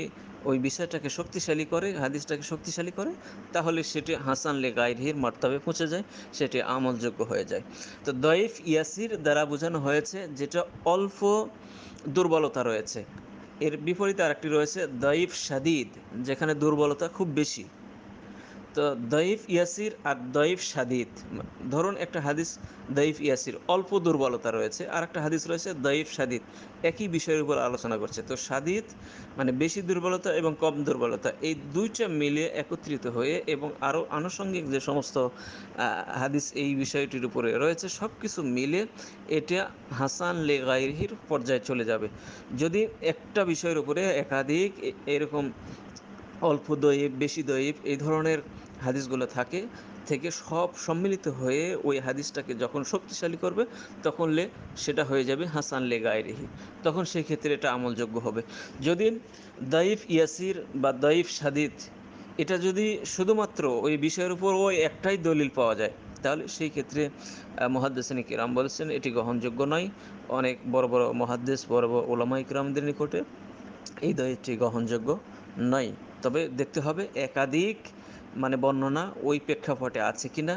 ওই বিষয়টাকে শক্তিশালী করে, হাদিসটাকে শক্তিশালী করে, তাহলে সেটি হাসান লে গায়রিহির মর্তবে পৌঁছে যায়, সেটি আমলযোগ্য হয়ে যায়। তো দঈফ ইয়াসির দ্বারা বোঝানো হয়েছে যেটা অল্প দুর্বলতা রয়েছে। এর বিপরীতে আরেকটি রয়েছে দঈফ শাদীদ, যেখানে দুর্বলতা খুব বেশি। তো দঈফ ইয়াসির আর দঈফ শাদীদ, ধরুন একটা হাদিস দঈফ ইয়াসির অল্প দুর্বলতা রয়েছে, আর একটা হাদিস রয়েছে দঈফ শাদীদ, একই বিষয়ের উপর আলোচনা করছে। তো শাদীদ মানে বেশি দুর্বলতা এবং কম দুর্বলতা, এই দুইটা মিলে একত্রিত হয়ে এবং আরও আনুষঙ্গিক যে সমস্ত হাদিস এই বিষয়টির উপরে রয়েছে, সব কিছু মিলে এটা হাসান লে গায়রিহির পর্যায়ে চলে যাবে। যদি একটা বিষয়ের উপরে একাধিক এরকম অল্প দঈফ, বেশি দঈফ এই ধরনের হাদিসগুলো থেকে সব সম্মিলিত হয়ে ওই হাদিসটাকে যখন শক্তিশালী করবে, তখন সেটা হয়ে যাবে হাসান লে গায়রিহি, তখন সেই ক্ষেত্রে এটা আমলযোগ্য হবে। যদি দঈফ ইয়াসির বা দঈফ শাদীদ এটা যদি শুধুমাত্র ওই বিষয়ের উপর ওই একটাই দলিল পাওয়া যায়, তাহলে সেই ক্ষেত্রে মুহাদ্দিসিন কিরাম বলেছেন এটি গ্রহণযোগ্য নয়। অনেক বড় বড় মুহাদ্দিস, বড় বড় উলামা ইকরামদের নিকটে এই দলিলটি গ্রহণযোগ্য নয়। তবে দেখতে হবে একাধিক বর্ণনা ওই প্রেক্ষাপটে আছে কিনা,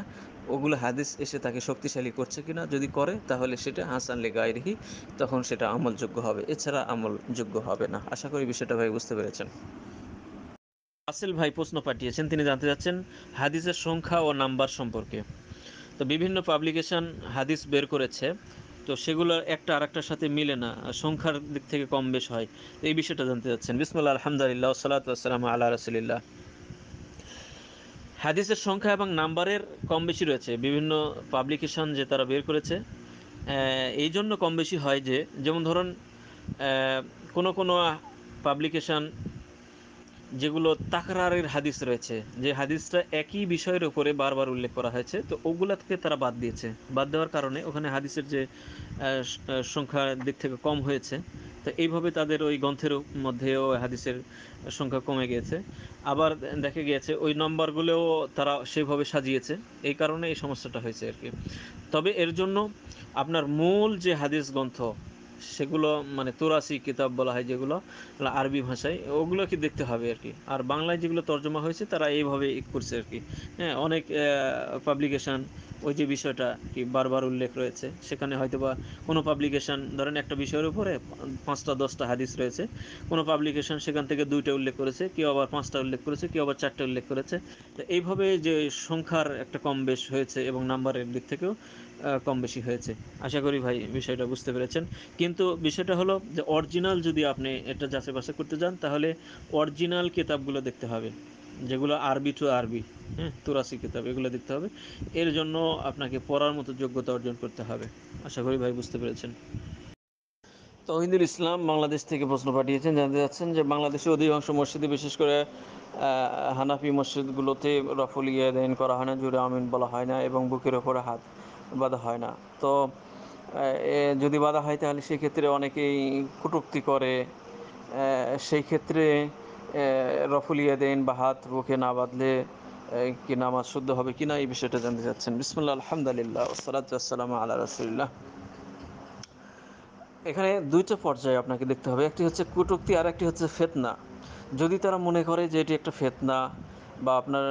ওগুলো হাদিস এসে তাকে শক্তিশালী করছে কিনা, যদি করে তাহলে সেটা হাসান লে গায়রিহি, তখন সেটা আমলযোগ্য হবে, এছাড়া আমলযোগ্য হবে না। আশা করি বিষয়টা ভাই বুঝতে পেরেছেন। আসিল ভাই প্রশ্ন পাঠিয়েছেন, তিনি জানতে চাচ্ছেন হাদিসের সংখ্যা ও নাম্বার সম্পর্কে। তো বিভিন্ন পাবলিকেশন হাদিস বের করেছে, তো সেগুলো একটা আরেকটার সাথে মিলে না, সংখ্যার দিক থেকে কম বেশ হয়, এই বিষয়টা জানতে চাচ্ছেন। বিসমিল্লাহ, আলহামদুলিল্লাহ, ওয়াসসালাতু ওয়াসসালামু আলা রাসূলিল্লাহ। হাদিসের সংখ্যা এবং নাম্বারের কম বেশি রয়েছে, বিভিন্ন পাবলিকেশন যে তারা বের করেছে, এই জন্য কম বেশি হয় যে, যেমন ধরুন কোনো কোনো পাবলিকেশন যেগুলো তাকরারের হাদিস রয়েছে, যে হাদিসটা একই বিষয়ের উপরে বারবার উল্লেখ করা হয়েছে, তো ওগুলাকে তারা বাদ দিয়েছে। বাদ দেওয়ার কারণে ওখানে হাদিসের যে সংখ্যার দিক থেকে কম হয়েছে, তো এইভাবে তাদের ওই গ্রন্থের মধ্যেও হাদিসের সংখ্যা কমে গিয়েছে। আবার দেখা গিয়েছে ওই নম্বরগুলোও তারা সেভাবে সাজিয়েছে, এই কারণে এই সমস্যাটা হয়েছে আর কি। তবে এর জন্য আপনার মূল যে হাদিস গ্রন্থ, সেগুলো ৮৩ কিতাব বলা হয় যেগুলো আরবি ভাষায়, ওগুলোকে দেখতে হবে আর কি। আর বাংলায় যেগুলো তর্জমা হয়েছে তারা এইভাবে করছে আর কি। হ্যাঁ, অনেক পাবলিকেশান ওই যে বিষয়টা কি বারবার উল্লেখ রয়েছে, সেখানে হয়তোবা কোনো পাবলিকেশান ধরেন একটা বিষয়ের উপরে ৫টা ১০টা হাদিস রয়েছে, কোনো পাবলিকেশান সেখান থেকে ২টা উল্লেখ করেছে, কেউ আবার ৫টা উল্লেখ করেছে, কেউ আবার ৪টা উল্লেখ করেছে। তো এইভাবে যে সংখ্যার একটা কম বেশ হয়েছে এবং নাম্বারের দিক থেকেও কম বেশি হয়েছে। আশা করি ভাই বিষয়টা বুঝতে পেরেছেন। কিন্তু বিষয়টা হলো যে অরিজিনাল যদি আপনি এটা যাচাই বাছাই করতে যান, তাহলে অরিজিনাল কিতাবগুলো দেখতে হবে, যেগুলো আরবি টু আরবি, হ্যাঁ, ৮৩ কিতাব, এগুলো দেখতে হবে। এর জন্য আপনাকে পড়ার মতো যোগ্যতা অর্জন করতে হবে। আশা করি ভাই বুঝতে পেরেছেন। তৌহিদুল ইসলাম বাংলাদেশ থেকে প্রশ্ন পাঠিয়েছেন, জানতে চাচ্ছেন যে বাংলাদেশের অধিকাংশ মসজিদে, বিশেষ করে হানাফি মসজিদগুলোতে রফুল ইয়াদাইন করা হয় না, জুড়ে আমিন বলা হয় না এবং বুকের ওপরে হাত বাঁধা হয় না। তো যদি বাঁধা হয় তাহলে সেক্ষেত্রে অনেকেই কটূক্তি করে, সেই ক্ষেত্রে রফুল ইয়াদাইন বা হাত বুকে না বাঁধলে কি নামাজ শুদ্ধ হবে কিনা, এই বিষয়টা জানতে চাচ্ছেন। বিসমিল্লাহ, আলহামদুলিল্লাহ, ওয়াসসালাতু ওয়াসসালামু আলা রাসূলিল্লাহ। এখানে দুইটা পর্যায়ে আপনাকে দেখতে হবে, একটি হচ্ছে কটূক্তি আর একটি হচ্ছে ফিতনা। যদি তারা মনে করে যে এটি একটা ফিতনা বা আপনার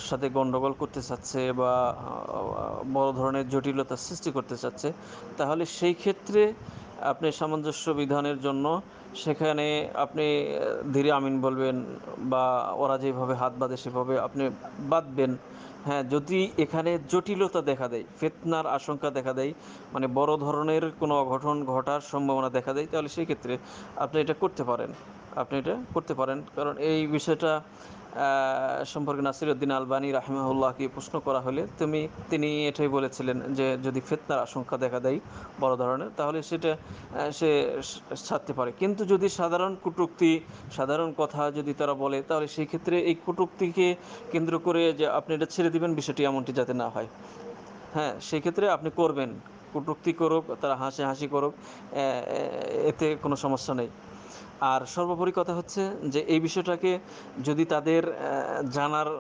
সাথে গণ্ডগোল করতে চাচ্ছে বা বড় ধরনের জটিলতা সৃষ্টি করতে চাচ্ছে, তাহলে সেই ক্ষেত্রে আপনি সামঞ্জস্য বিধানের জন্য সেখানে আপনি ধীরে আমিন বলবেন বা ওরা যেভাবে হাত বাঁধে সেভাবে আপনি বাঁধবেন। হ্যাঁ, যদি এখানে জটিলতা দেখা দেয়, ফিতনার আশঙ্কা দেখা দেয়, বড় ধরনের কোনো অঘটন ঘটার সম্ভাবনা দেখা দেয়, তাহলে সেই ক্ষেত্রে আপনি এটা করতে পারেন। কারণ এই বিষয়টা সম্পর্কে নাসিরউদ্দিন আলবানী রাহিমাহুল্লাহকে প্রশ্ন করা হলে তিনি এটাই বলেছিলেন যে যদি ফিতনার আশঙ্কা দেখা দেয় বড় ধরনের, তাহলে সেটা সে ছাড়তে পারে। কিন্তু যদি সাধারণ কটূক্তি, সাধারণ কথা যদি তারা বলে, তাহলে সেই ক্ষেত্রে এই কটূক্তিকে কেন্দ্র করে যে আপনি এটা ছেড়ে দিবেন, বিষয়টি এমনটি যাতে না হয়। হ্যাঁ, সেক্ষেত্রে আপনি করবেন, কটূক্তি করুক, তারা হাসাহাসি করুক, এতে কোনো সমস্যা নেই। আর সর্বোপরি কথা হচ্ছে যে এই বিষয়টাকে যদি তাদের জানার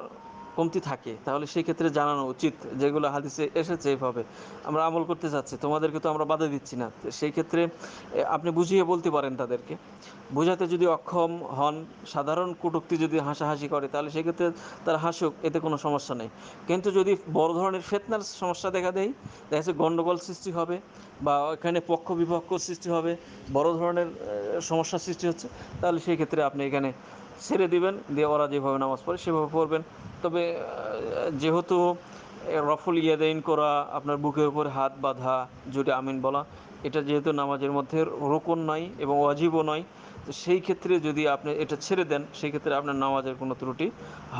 কমতি থাকে তাহলে সেই ক্ষেত্রে জানানো উচিত, যেগুলো হাদিসে এসেছে এইভাবে আমরা আমল করতে চাচ্ছি, তোমাদেরকে তো আমরা বাধা দিচ্ছি না। তো সেই ক্ষেত্রে আপনি বুঝিয়ে বলতে পারেন তাদেরকে। বোঝাতে যদি অক্ষম হন, সাধারণ কটূক্তি যদি হাসাহাসি করে তাহলে সেক্ষেত্রে তারা হাসুক, এতে কোনো সমস্যা নেই। কিন্তু যদি বড় ধরনের ফিতনার সমস্যা দেখা দেয়, দেখা যাচ্ছে গণ্ডগোল সৃষ্টি হবে বা এখানে পক্ষ বিপক্ষ সৃষ্টি হবে, বড় ধরনের সমস্যা সৃষ্টি হচ্ছে, তাহলে সেই ক্ষেত্রে আপনি এখানে ছেড়ে দিবেন, দিয়ে ওরা যেভাবে নামাজ পড়ে সেভাবে পড়বেন। তবে যেহেতু রফুল ইয়াদাইন করা, আপনার বুকের উপরে হাত বাঁধা, জোরে আমিন বলা, এটা যেহেতু নামাজের মধ্যে রুকুন নয় এবং ওয়াজিবও নয়, তো সেই ক্ষেত্রে যদি আপনি এটা ছেড়ে দেন সেই ক্ষেত্রে আপনার নামাজের কোনো ত্রুটি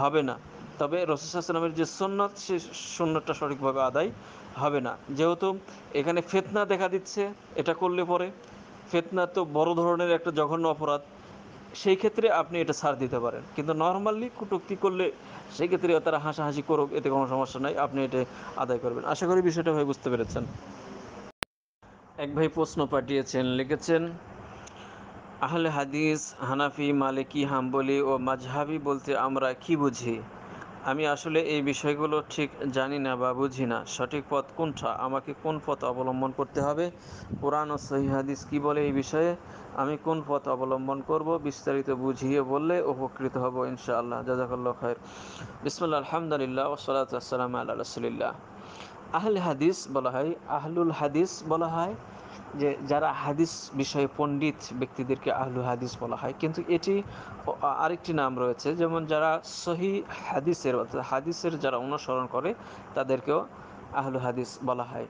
হবে না। তবে রাসূল সাল্লাল্লাহু আলাইহি ওয়াসাল্লামের যে সুন্নাত, সেই সুন্নাতটা সঠিকভাবে আদায় হবে না। যেহেতু এখানে ফিতনা দেখা দিচ্ছে, এটা করলে পরে ফিতনা তো বড় ধরনের একটা জঘন্য অপরাধ, সেই ক্ষেত্রে আপনি এটা ছাড় দিতে পারেন। কিন্তু নর্মালি কটূক্তি করলে সেই ক্ষেত্রে তারা হাসাহাসি করুক, এতে কোনো সমস্যা নাই, আপনি এটা আদায় করবেন। আশা করি বিষয়টা ভাই বুঝতে পেরেছেন। এক ভাই প্রশ্ন পাঠিয়েছেন, লিখেছেন আহলে হাদিস, হানাফি, মালিকি, হাম্বলি ও মাযহাবি বলতে আমরা কি বুঝি? আমি আসলে এই বিষয়গুলো ঠিক জানি না বা বুঝি না। সঠিক পথ কোনটা? আমাকে কোন পথ অবলম্বন করতে হবে? কোরআন ও সহিহ হাদিস কী বলে এই বিষয়ে? আমি কোন পথ অবলম্বন করব? বিস্তারিত বুঝিয়ে বললে উপকৃত হব ইনশাআল্লাহ। জাযাকাল্লাহু খায়র। বিসমিল্লাহ, আলহামদুলিল্লাহ, ওয়াসসালাতু ওয়াসসালামু আলা রাসূলিল্লাহ। আহলে হাদিস বলা হয়, আহলুল হাদিস বলা হয় যে যারা হাদিস বিষয়ে পণ্ডিত ব্যক্তিদেরকে আহলুল হাদিস বলা হয়। কিন্তু এটি আরেকটি নাম রয়েছে, যেমন যারা সহি হাদিসের অর্থাৎ হাদিসের যারা অনুসরণ করে তাদেরকেও আহলুল হাদিস বলা হয়।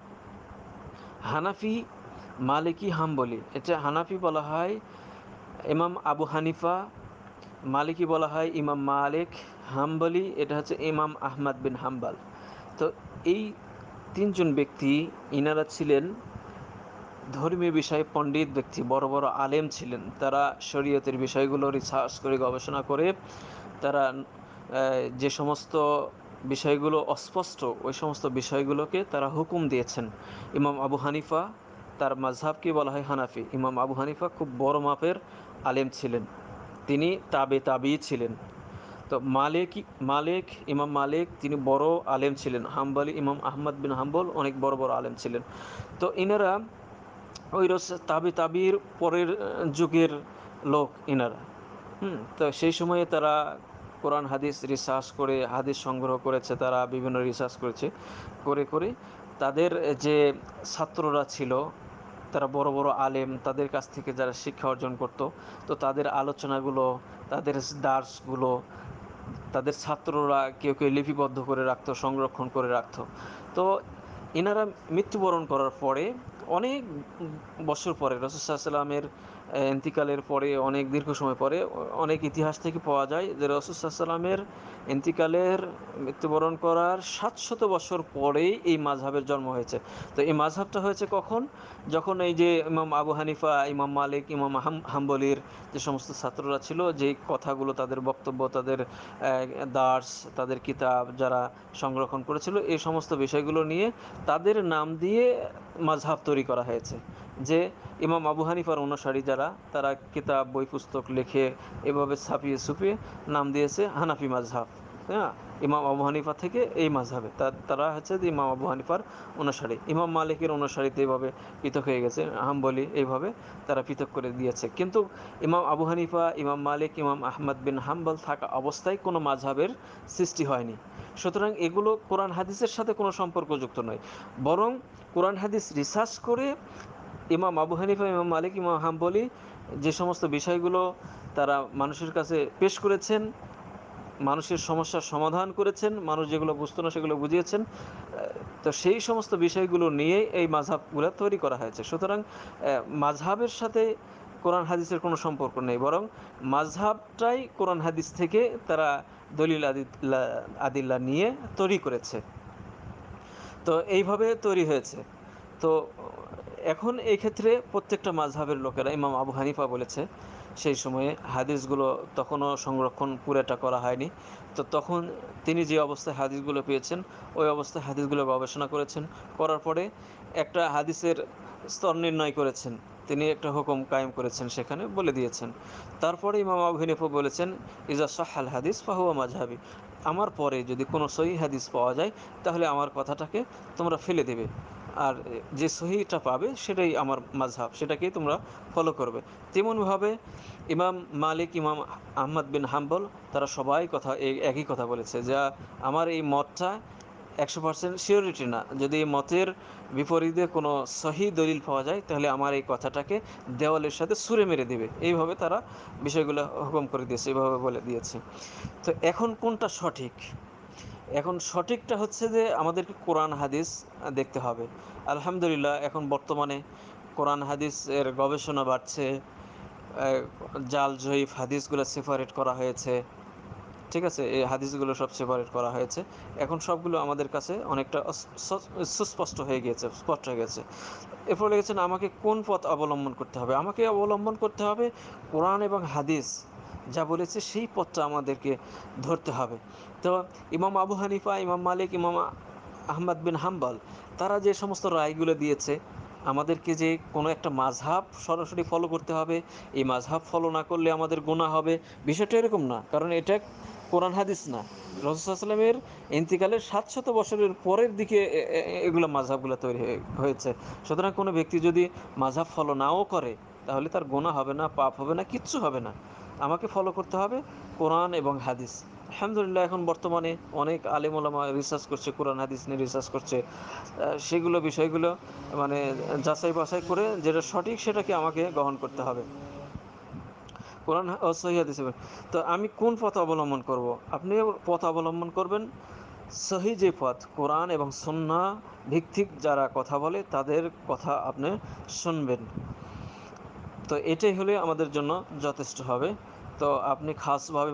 হানাফি, মালিকি, হাম্বলি, এটা হানাফি বলা হয় ইমাম আবু হানিফা, মালিকি বলা হয় ইমাম মালিক, হাম্বলি এটা হচ্ছে ইমাম আহমদ বিন হাম্বল। তো এই তিনজন ব্যক্তি, ইনারা ছিলেন ধর্মীয় বিষয়ে পণ্ডিত ব্যক্তি, বড় বড় আলেম ছিলেন। তারা শরীয়তের বিষয়গুলো রিসার্চ করে, গবেষণা করে তারা যে সমস্ত বিষয়গুলো অস্পষ্ট ওই সমস্ত বিষয়গুলোকে তারা হুকুম দিয়েছেন। ইমাম আবু হানিফা, তার মাযহাবকে বলা হয় হানাফি। ইমাম আবু হানিফা খুব বড় মাপের আলেম ছিলেন, তিনি তাবি ছিলেন। তো মালিক, ইমাম মালিক তিনি বড় আলেম ছিলেন। হাম্বলি, ইমাম আহমদ বিন হাম্বল অনেক বড় বড় আলেম ছিলেন। তো এনারা ওই তাবির পরের যুগের লোক এনারা। তো সেই সময়ে তারা কোরআন হাদিস রিসার্চ করে, হাদিস সংগ্রহ করেছে, তারা বিভিন্ন রিসার্চ করেছে, করে করে তাদের যে ছাত্ররা ছিল, তারা বড় বড় আলেম, তাদের কাছ থেকে যারা শিক্ষা অর্জন করত, তো তাদের আলোচনাগুলো, তাদের দার্সগুলো তাদের ছাত্ররা কেউ কেউ লিপিবদ্ধ করে রাখতো, সংরক্ষণ করে রাখতো। তো এনারা মৃত্যুবরণ করার পরে অনেক বছর পরে, রাসূল সাল্লাল্লাহু আলাইহি ওয়াসাল্লামের ইন্তিকালের পরে অনেক দীর্ঘ সময় পরে অনেক ইতিহাস থেকে পাওয়া যায় যে রাসূল সাল্লাল্লাহু আলাইহি ওয়াসাল্লামের ইন্তিকালের, মৃত্যুবরণ করার ৭০০ বছর পরেই এই মাযহাবের জন্ম হয়েছে। তো এই মাযহাবটা হয়েছে কখন? যখন এই যে ইমাম আবু হানিফা, ইমাম মালিক, ইমাম হাম্বলির যে সমস্ত ছাত্ররা ছিল, যেই কথাগুলো, তাদের বক্তব্য, তাদের দার্স, তাদের কিতাব যারা সংরক্ষণ করেছিল, এই সমস্ত বিষয়গুলো নিয়ে তাদের নাম দিয়ে মাযহাব তৈরি করা হয়েছে। যে ইমাম আবু হানিফার অনুসারী যারা, তারা কিতাব, বই, পুস্তক লিখে এভাবে ছাপিয়ে ছুপিয়ে নাম দিয়েছে হানাফি মাযহাব। হ্যাঁ, ইমাম আবু হানিফা থেকে এই মাযহাবে তারা হচ্ছে যে ইমাম আবু হানিফার অনুসারী। ইমাম মালিকের অনুসারীতে এইভাবে পৃথক হয়ে গেছে, হাম্বলি এইভাবে তারা পৃথক করে দিয়েছে। কিন্তু ইমাম আবু হানিফা, ইমাম মালিক, ইমাম আহমদ বিন হাম্বল থাকা অবস্থায় কোনো মাযহাবের সৃষ্টি হয়নি। সুতরাং এগুলো কোরআন হাদিসের সাথে কোনো সম্পর্কযুক্ত নয়, বরং কোরআন হাদিস রিসার্চ করে ইমাম আবু হানিফা, ইমাম মালিক, ইমাম হাম্বলি যে সমস্ত বিষয়গুলো তারা মানুষের কাছে পেশ করেছেন, মানুষের সমস্যার সমাধান করেছেন, মানুষ যেগুলো বুঝতো না সেগুলো বুঝিয়েছেন, তো সেই সমস্ত বিষয়গুলো নিয়ে এই মাযহাবগুলো তৈরি করা হয়েছে। সুতরাং মাযহাবের সাথে কোরআন হাদিসের কোনো সম্পর্ক নেই, বরং মাযহাবটাই কোরআন হাদিস থেকে তারা দলিল আদিল্লা নিয়ে তৈরি করেছে। তো এইভাবে তৈরি হয়েছে। তো এখন এই ক্ষেত্রে প্রত্যেকটা মাযহাবের লোকেরা, ইমাম আবু হানিফা বলেছে সেই সময়ে হাদিসগুলো তখনও সংরক্ষণ পুরোটা করা হয়নি। তো তখন তিনি যে অবস্থায় হাদিসগুলো পেয়েছেন ওই অবস্থায় হাদিসগুলো গবেষণা করেছেন, করার পরে একটা হাদিসের স্তর নির্ণয় করেছেন, তিনি একটা হুকুম কায়েম করেছেন, সেখানে বলে দিয়েছেন। তারপরে ইমাম আবু হানিফা বলেছেন ইজা সাহাল হাদিস ফাহুয়া মাজহাবি, আমার পরে যদি কোনো সহি হাদিস পাওয়া যায় তাহলে আমার কথাটাকে তোমরা ফেলে দেবে, আর যে সহিটা পাবে সেটাই আমার মাযহাব, সেটাকেই তোমরা ফলো করবে। তেমনভাবে ইমাম মালিক, ইমাম আহমদ বিন হাম্বল, তারা সবাই একই কথা বলেছে, যা আমার এই মতটা 100% সিওরিটি না, যদি এই মতের বিপরীতে কোনো সহি দলিল পাওয়া যায় তাহলে আমার এই কথাটাকে দেওয়ালের সাথে ছুঁড়ে মেরে দেবে, এইভাবে তারা বিষয়গুলো হুকুম করে দিয়েছে, এইভাবে বলে দিয়েছে। তো এখন কোনটা সঠিক? এখন সঠিকটা হচ্ছে যে আমাদেরকে কোরআন হাদিস দেখতে হবে। আলহামদুলিল্লাহ এখন বর্তমানে কোরআন হাদিসের গবেষণা বাড়ছে, জাল জয়ীফ হাদিসগুলো সেপারেট করা হয়েছে, ঠিক আছে, এই হাদিসগুলো সব সেপারেট করা হয়েছে, এখন সবগুলো আমাদের কাছে অনেকটা সুস্পষ্ট হয়ে গিয়েছে, স্পষ্ট হয়ে গেছে। এরপর লিখেছেন আমাকে কোন পথ অবলম্বন করতে হবে? আমাকে অবলম্বন করতে হবে কোরআন এবং হাদিস যা বলেছে সেই পথটা আমাদেরকে ধরতে হবে। তো ইমাম আবু হানিফা, ইমাম মালিক, ইমাম আহমদ বিন হাম্বল, তারা যে সমস্ত রায়গুলো দিয়েছে, আমাদেরকে যে কোনো একটা মাযহাব সরাসরি ফলো করতে হবে, এই মাযহাব ফলো না করলে আমাদের গুনাহ হবে, বিষয়টা এরকম না, কারণ এটা কোরআন হাদিস না। রাসূল সাল্লাল্লাহু আলাইহি ওয়াসাল্লামের ইন্তিকালের 700 বছরের পরের দিকে এগুলো মাযহাবগুলো তৈরি হয়েছে। সুতরাং কোনো ব্যক্তি যদি মাযহাব ফলো নাও করে তাহলে তার গুনাহ হবে না, পাপ হবে না, কিচ্ছু হবে না। আমাকে ফলো করতে হবে কোরআন এবং হাদিস। আলহামদুলিল্লাহ এখন বর্তমানে অনেক আলেম ওলামা রিসার্চ করছে, কোরআন হাদিস নিয়ে রিসার্চ করছে, সেগুলো বিষয়গুলো মানে যাচাই বাছাই করে যেটা সঠিক সেটাকে আমাকে গ্রহণ করতে হবে, কোরআন ও সহিহ হাদিস। তো আমি কোন পথ অবলম্বন করব? আপনি পথ অবলম্বন করবেন সহি যে পথ, কোরআন এবং সুন্নাহ ভিত্তিক যারা কথা বলে তাদের কথা আপনি শুনবেন। তো এটাই হলে আমাদের জন্য যথেষ্ট হবে। তো আপনি খাসভাবে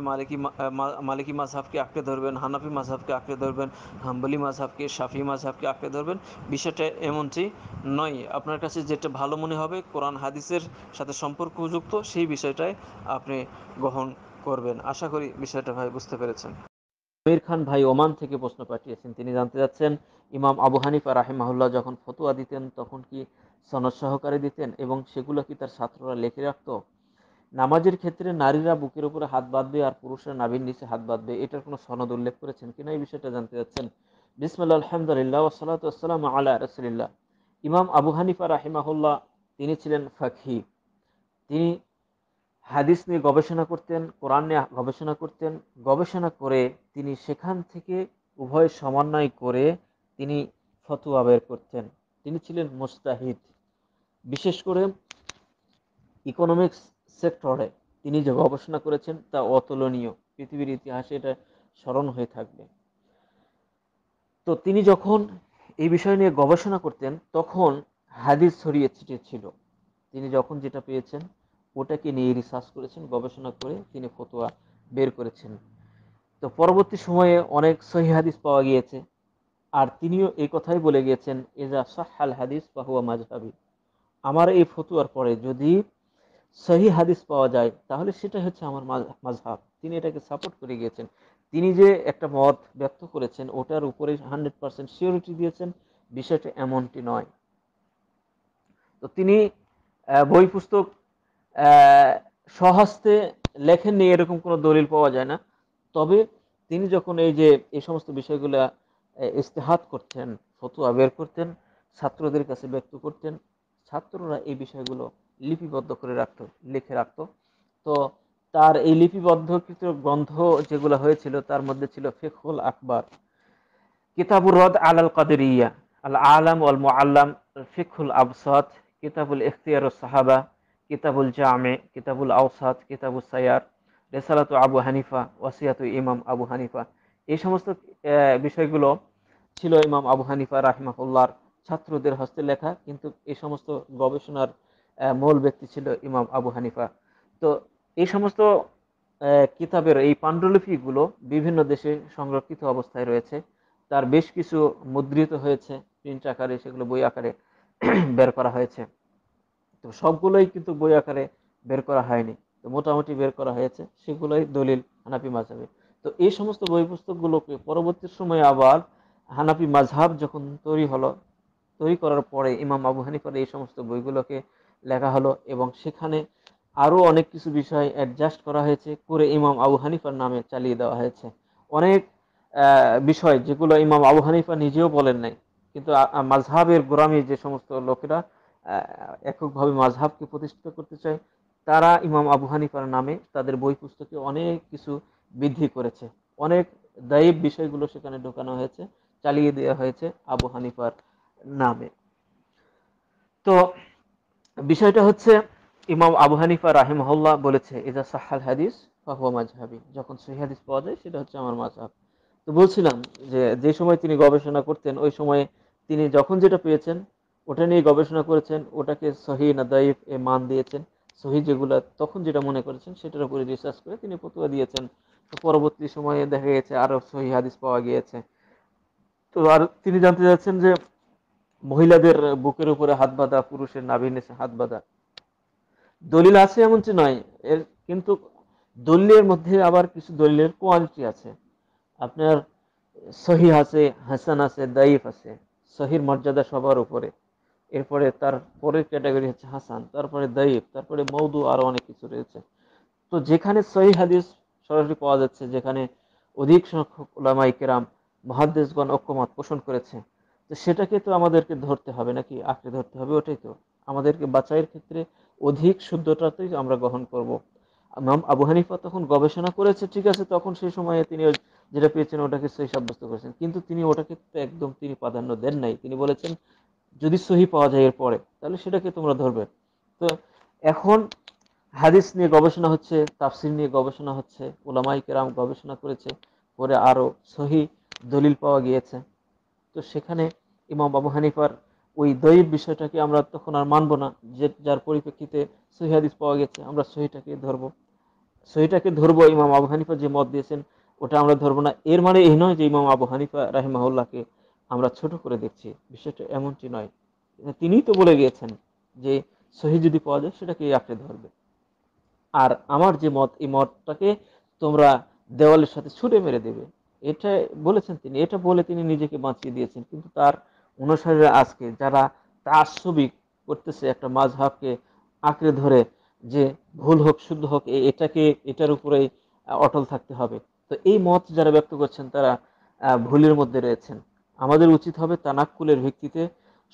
মালিকি মাযহাবকে আঁকড়ে ধরবেন, হানাফি মাযহাবকে আঁকড়ে ধরবেন, হাম্বলি মাযহাবকে, শাফি মাযহাবকে আঁকড়ে ধরবেন, বিষয়টা এমনটি নয়। আপনার কাছে যেটা ভালো মনে হবে কোরআন হাদিসের সাথে সম্পর্কযুক্ত সেই বিষয়টাই আপনি গ্রহণ করবেন। আশা করি বিষয়টা ভাই বুঝতে পেরেছেন। আমির খান ভাই ওমান থেকে প্রশ্ন পাঠিয়েছেন, তিনি জানতে চাচ্ছেন ইমাম আবু হানিফা রাহিমাহুল্লাহ যখন ফতোয়া দিতেন তখন কি সনদ সহকারে দিতেন এবং সেগুলো কি তার ছাত্ররা লিখে রাখতো? নামাজের ক্ষেত্রে নারীরা বুকের উপরে হাত বাঁধবে আর পুরুষরা নাভির নিচে হাত বাঁধবে, এটার কোনো সনদ উল্লেখ করেছেন কিনা, এই বিষয়টা জানতে চাচ্ছেন। বিসমিল্লাহ, আলহামদুলিল্লাহ, ওয়াসসালাতু ওয়াসসালামু আলা রাসূলিল্লাহ। ইমাম আবু হানিফা রাহিমাহুল্লাহ তিনি ছিলেন ফাকহি, তিনি হাদিস নিয়ে গবেষণা করতেন, কোরআন নিয়ে গবেষণা করতেন, গবেষণা করে তিনি সেখান থেকে উভয় সমন্বয় করে তিনি ফতোয়া বের করতেন। তিনি ছিলেন মুজতাহিদ। বিশেষ করে ইকোনমিক্স সেক্টরে তিনি যে গবেষণা করেছেন তা অতুলনীয়, পৃথিবীর ইতিহাসে এটা স্মরণ হয়ে থাকবে। তো তিনি যখন এই বিষয় নিয়ে গবেষণা করতেন তখন হাদিস ছড়িয়ে ছিটিয়ে ছিল, তিনি যখন যেটা পেয়েছেন ওটাকে নিয়ে রিসার্চ করেছেন, গবেষণা করে তিনি ফতোয়া বের করেছেন। তো পরবর্তী সময়ে অনেক সহিহ হাদিস পাওয়া গিয়েছে, আর তিনিও এই কথাই বলে গিয়েছেন ইজা সাহহাল হাদিস ফাহুয়া মাজহাবি, আমার এই ফতোয়ার পরে যদি সহিহ হাদিস পাওয়া যায় তাহলে সেটা হচ্ছে আমার মাযহাব। তিনি এটাকে সাপোর্ট করে গিয়েছেন। তিনি যে একটা মত ব্যক্ত করেছেন ওটার উপরে 100% সিওরিটি দিয়েছেন, বিষয়টা এমনটি নয়। তো তিনি বই পুস্তক স্বহস্তে লেখেননি এরকম কোনো দলিল পাওয়া যায় না। তবে তিনি যখন এই সমস্ত বিষয়গুলা ইস্তেহাত করতেন, ফতোয়া বের করতেন, ছাত্রদের কাছে ব্যক্ত করতেন, ছাত্ররা এই বিষয়গুলো লিপিবদ্ধ করে রাখতো, লিখে রাখতো। তো তার এই লিপিবদ্ধকৃত গ্রন্থ যেগুলো হয়েছিল তার মধ্যে ছিল ফিকহুল আকবার, কিতাবুর রদ আলাল কাদেরিয়া, আল আলাম ওয়াল মুআল্লাম, ফিকহুল আবসাত, কিতাবুল ইখতিয়ারুস সাহাবা, কিতাবুল জামে, কিতাবুল আওসাত, কিতাবুস সায়ার, রিসালাতু আবু হানিফা, ওয়াসিয়াতু ইমাম আবু হানিফা। এই সমস্ত বিষয়গুলো ছিল ইমাম আবু হানিফা রাহিমাহুল্লাহর ছাত্রদের হস্তে লেখা, কিন্তু এই সমস্ত গবেষণার মূল ব্যক্তি ছিল ইমাম আবু হানিফা। তো এই সমস্ত কিতাবের এই পাণ্ডুলিপিগুলো বিভিন্ন দেশে সংরক্ষিত অবস্থায় রয়েছে, তার বেশ কিছু মুদ্রিত হয়েছে প্রিন্ট আকারে, সেগুলো বই আকারে বের করা হয়েছে। তো সবগুলোই কিন্তু বই আকারে বের করা হয়নি। তো মোটামুটি বের করা হয়েছে, সেগুলোই দলিল হানাফি মাযহাবে। তো এই সমস্ত বই পুস্তকগুলোকে পরবর্তী সময়ে আবার হানাফি মাযহাব যখন তৈরি হলো, তৈরি করার পরে ইমাম আবু হানিফার এই সমস্ত বইগুলোকে লেখা হলো এবং সেখানে আরো অনেক কিছু বিষয় অ্যাডজাস্ট করা হয়েছে, করে ইমাম আবু হানিফার নামে চালিয়ে দেওয়া হয়েছে। অনেক বিষয় যেগুলো ইমাম আবু হানিফা নিজেও বলেন নাই, কিন্তু মাযহাবের গোড়ামি যে সমস্ত লোকেরা এককভাবে মাযহাবকে প্রতিষ্ঠিত করতে চায়, তারা ইমাম আবু হানিফার নামে তাদের বই পুস্তকে অনেক কিছু বৃদ্ধি করেছে। অনেক দায়িব বিষয়গুলো সেখানে ঢোকানো হয়েছে, চালিয়ে দেওয়া হয়েছে আবু হানিফার নামে। তো বিষয়টা হচ্ছে, ইমাম আবু হানিফা রাহিমাহুল্লাহ বলেছে, ইজা সাহাল হাদিস ফাহুয়া মাযহাবি, যখন সহিহ হাদিস পাওয়া যায় সেটা হচ্ছে আমার মাযহাব। তো বলছিলাম যে যে সময় তিনি গবেষণা করতেন, ওই সময়ে তিনি যখন যেটা পেয়েছেন ওটা নিয়ে গবেষণা করেছেন, ওটাকে সহিহ না দাইফ এ মান দিয়েছেন। সহিহ যেগুলা তখন যেটা মনে করেছেন সেটার উপরে রিসার্চ করে তিনি ফতোয়া দিয়েছেন। তো পরবর্তী সময়ে দেখা গেছে আরো সহিহ হাদিস পাওয়া গিয়েছে। তো আর তিনি জানতে চাচ্ছেন যে মহিলাদের বুকের উপরে হাত বাঁধা, পুরুষের নাভির নিচে হাত বাঁধা দলিল আছে এমনটি নয়, এর কিন্তু দলিলের মধ্যে আবার কিছু দলিলের কোয়ালিটি আছে। আপনার সহিহ আছে, হাসান আছে, দাইফ আছে। সহির মর্যাদা সবার উপরে, এরপরে তার পরের ক্যাটাগরি হচ্ছে হাসান, তারপরে দাইফ, তারপরে মওদু, আরো অনেক কিছু রয়েছে। তো যেখানে সহিহ হাদিস সরাসরি পাওয়া যাচ্ছে, যেখানে অধিক সংখ্যক উলামায়ে কেরাম মুহাদ্দিসগণ ঐক্যমত পোষণ করেছে, তো সেটাকে তো আমাদেরকে ধরতে হবে নাকি, আঁকড়ে ধরতে হবে। ওটাই তো আমাদেরকে বাছাইয়ের ক্ষেত্রে অধিক শুদ্ধতাতেই আমরা গ্রহণ করব। ইমাম আবু হানিফা তখন গবেষণা করেছে, ঠিক আছে, তখন সেই সময়ে তিনি যেটা পেয়েছেন ওটাকে সহি সাব্যস্ত করেছেন, কিন্তু তিনি ওটাকে তো একদম তিনি প্রাধান্য দেন নাই। তিনি বলেছেন যদি সহি পাওয়া যায় এরপরে, তাহলে সেটাকে তোমরা ধরবে। তো এখন হাদিস নিয়ে গবেষণা হচ্ছে, তাফসির নিয়ে গবেষণা হচ্ছে, উলামায়ে কেরাম গবেষণা করেছে, পরে আরো সহি দলিল পাওয়া গিয়েছে। তো সেখানে ইমাম আবু হানিফার ওই দয়ীব বিষয়টাকে আমরা তখন আর মানবো না, যে যার পরিপ্রেক্ষিতে সহি হাদিস পাওয়া গেছে আমরা সহিটাকে ধরবো। সহিটাকে ধরবো, ইমাম আবু হানিফা যে মত দিয়েছেন ওটা আমরা ধরবো না। এর মানে এই নয় যে ইমাম আবু হানিফা রাহিমাহুল্লাহকে আমরা ছোট করে দেখছি, বিষয়টা এমনটি নয়। তিনিই তো বলে গিয়েছেন যে সহি যদি পাওয়া যায় সেটাকে আঁকড়ে ধরবে। আর আমার যে মত, এই মতটাকে তোমরা দেওয়ালের সাথে ছুঁড়ে মেরে দেবে, এটা বলেছেন তিনি। এটা বলে তিনি নিজেকে বাঁচিয়ে দিয়েছেন। কিন্তু তার অনুসারীরা আজকে যারা তাআসসুবি করতেছে একটা মাযহাবকে আঁকড়ে ধরে, যে ভুল হোক শুদ্ধ হোক এটাকে, এটার উপরেই অটল থাকতে হবে, তো এই মত যারা ব্যক্ত করছেন তারা ভুলের মধ্যে রয়েছেন। আমাদের উচিত হবে তানাক্কুলের ভিত্তিতে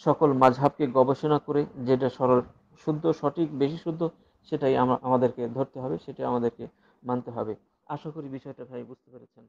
সকল মাযহাবকে গবেষণা করে যেটা সরল, শুদ্ধ, সঠিক, বেশি শুদ্ধ, সেটাই আমাদেরকে ধরতে হবে, সেটাই আমাদেরকে মানতে হবে। আশা করি বিষয়টা ভাই বুঝতে পেরেছেন।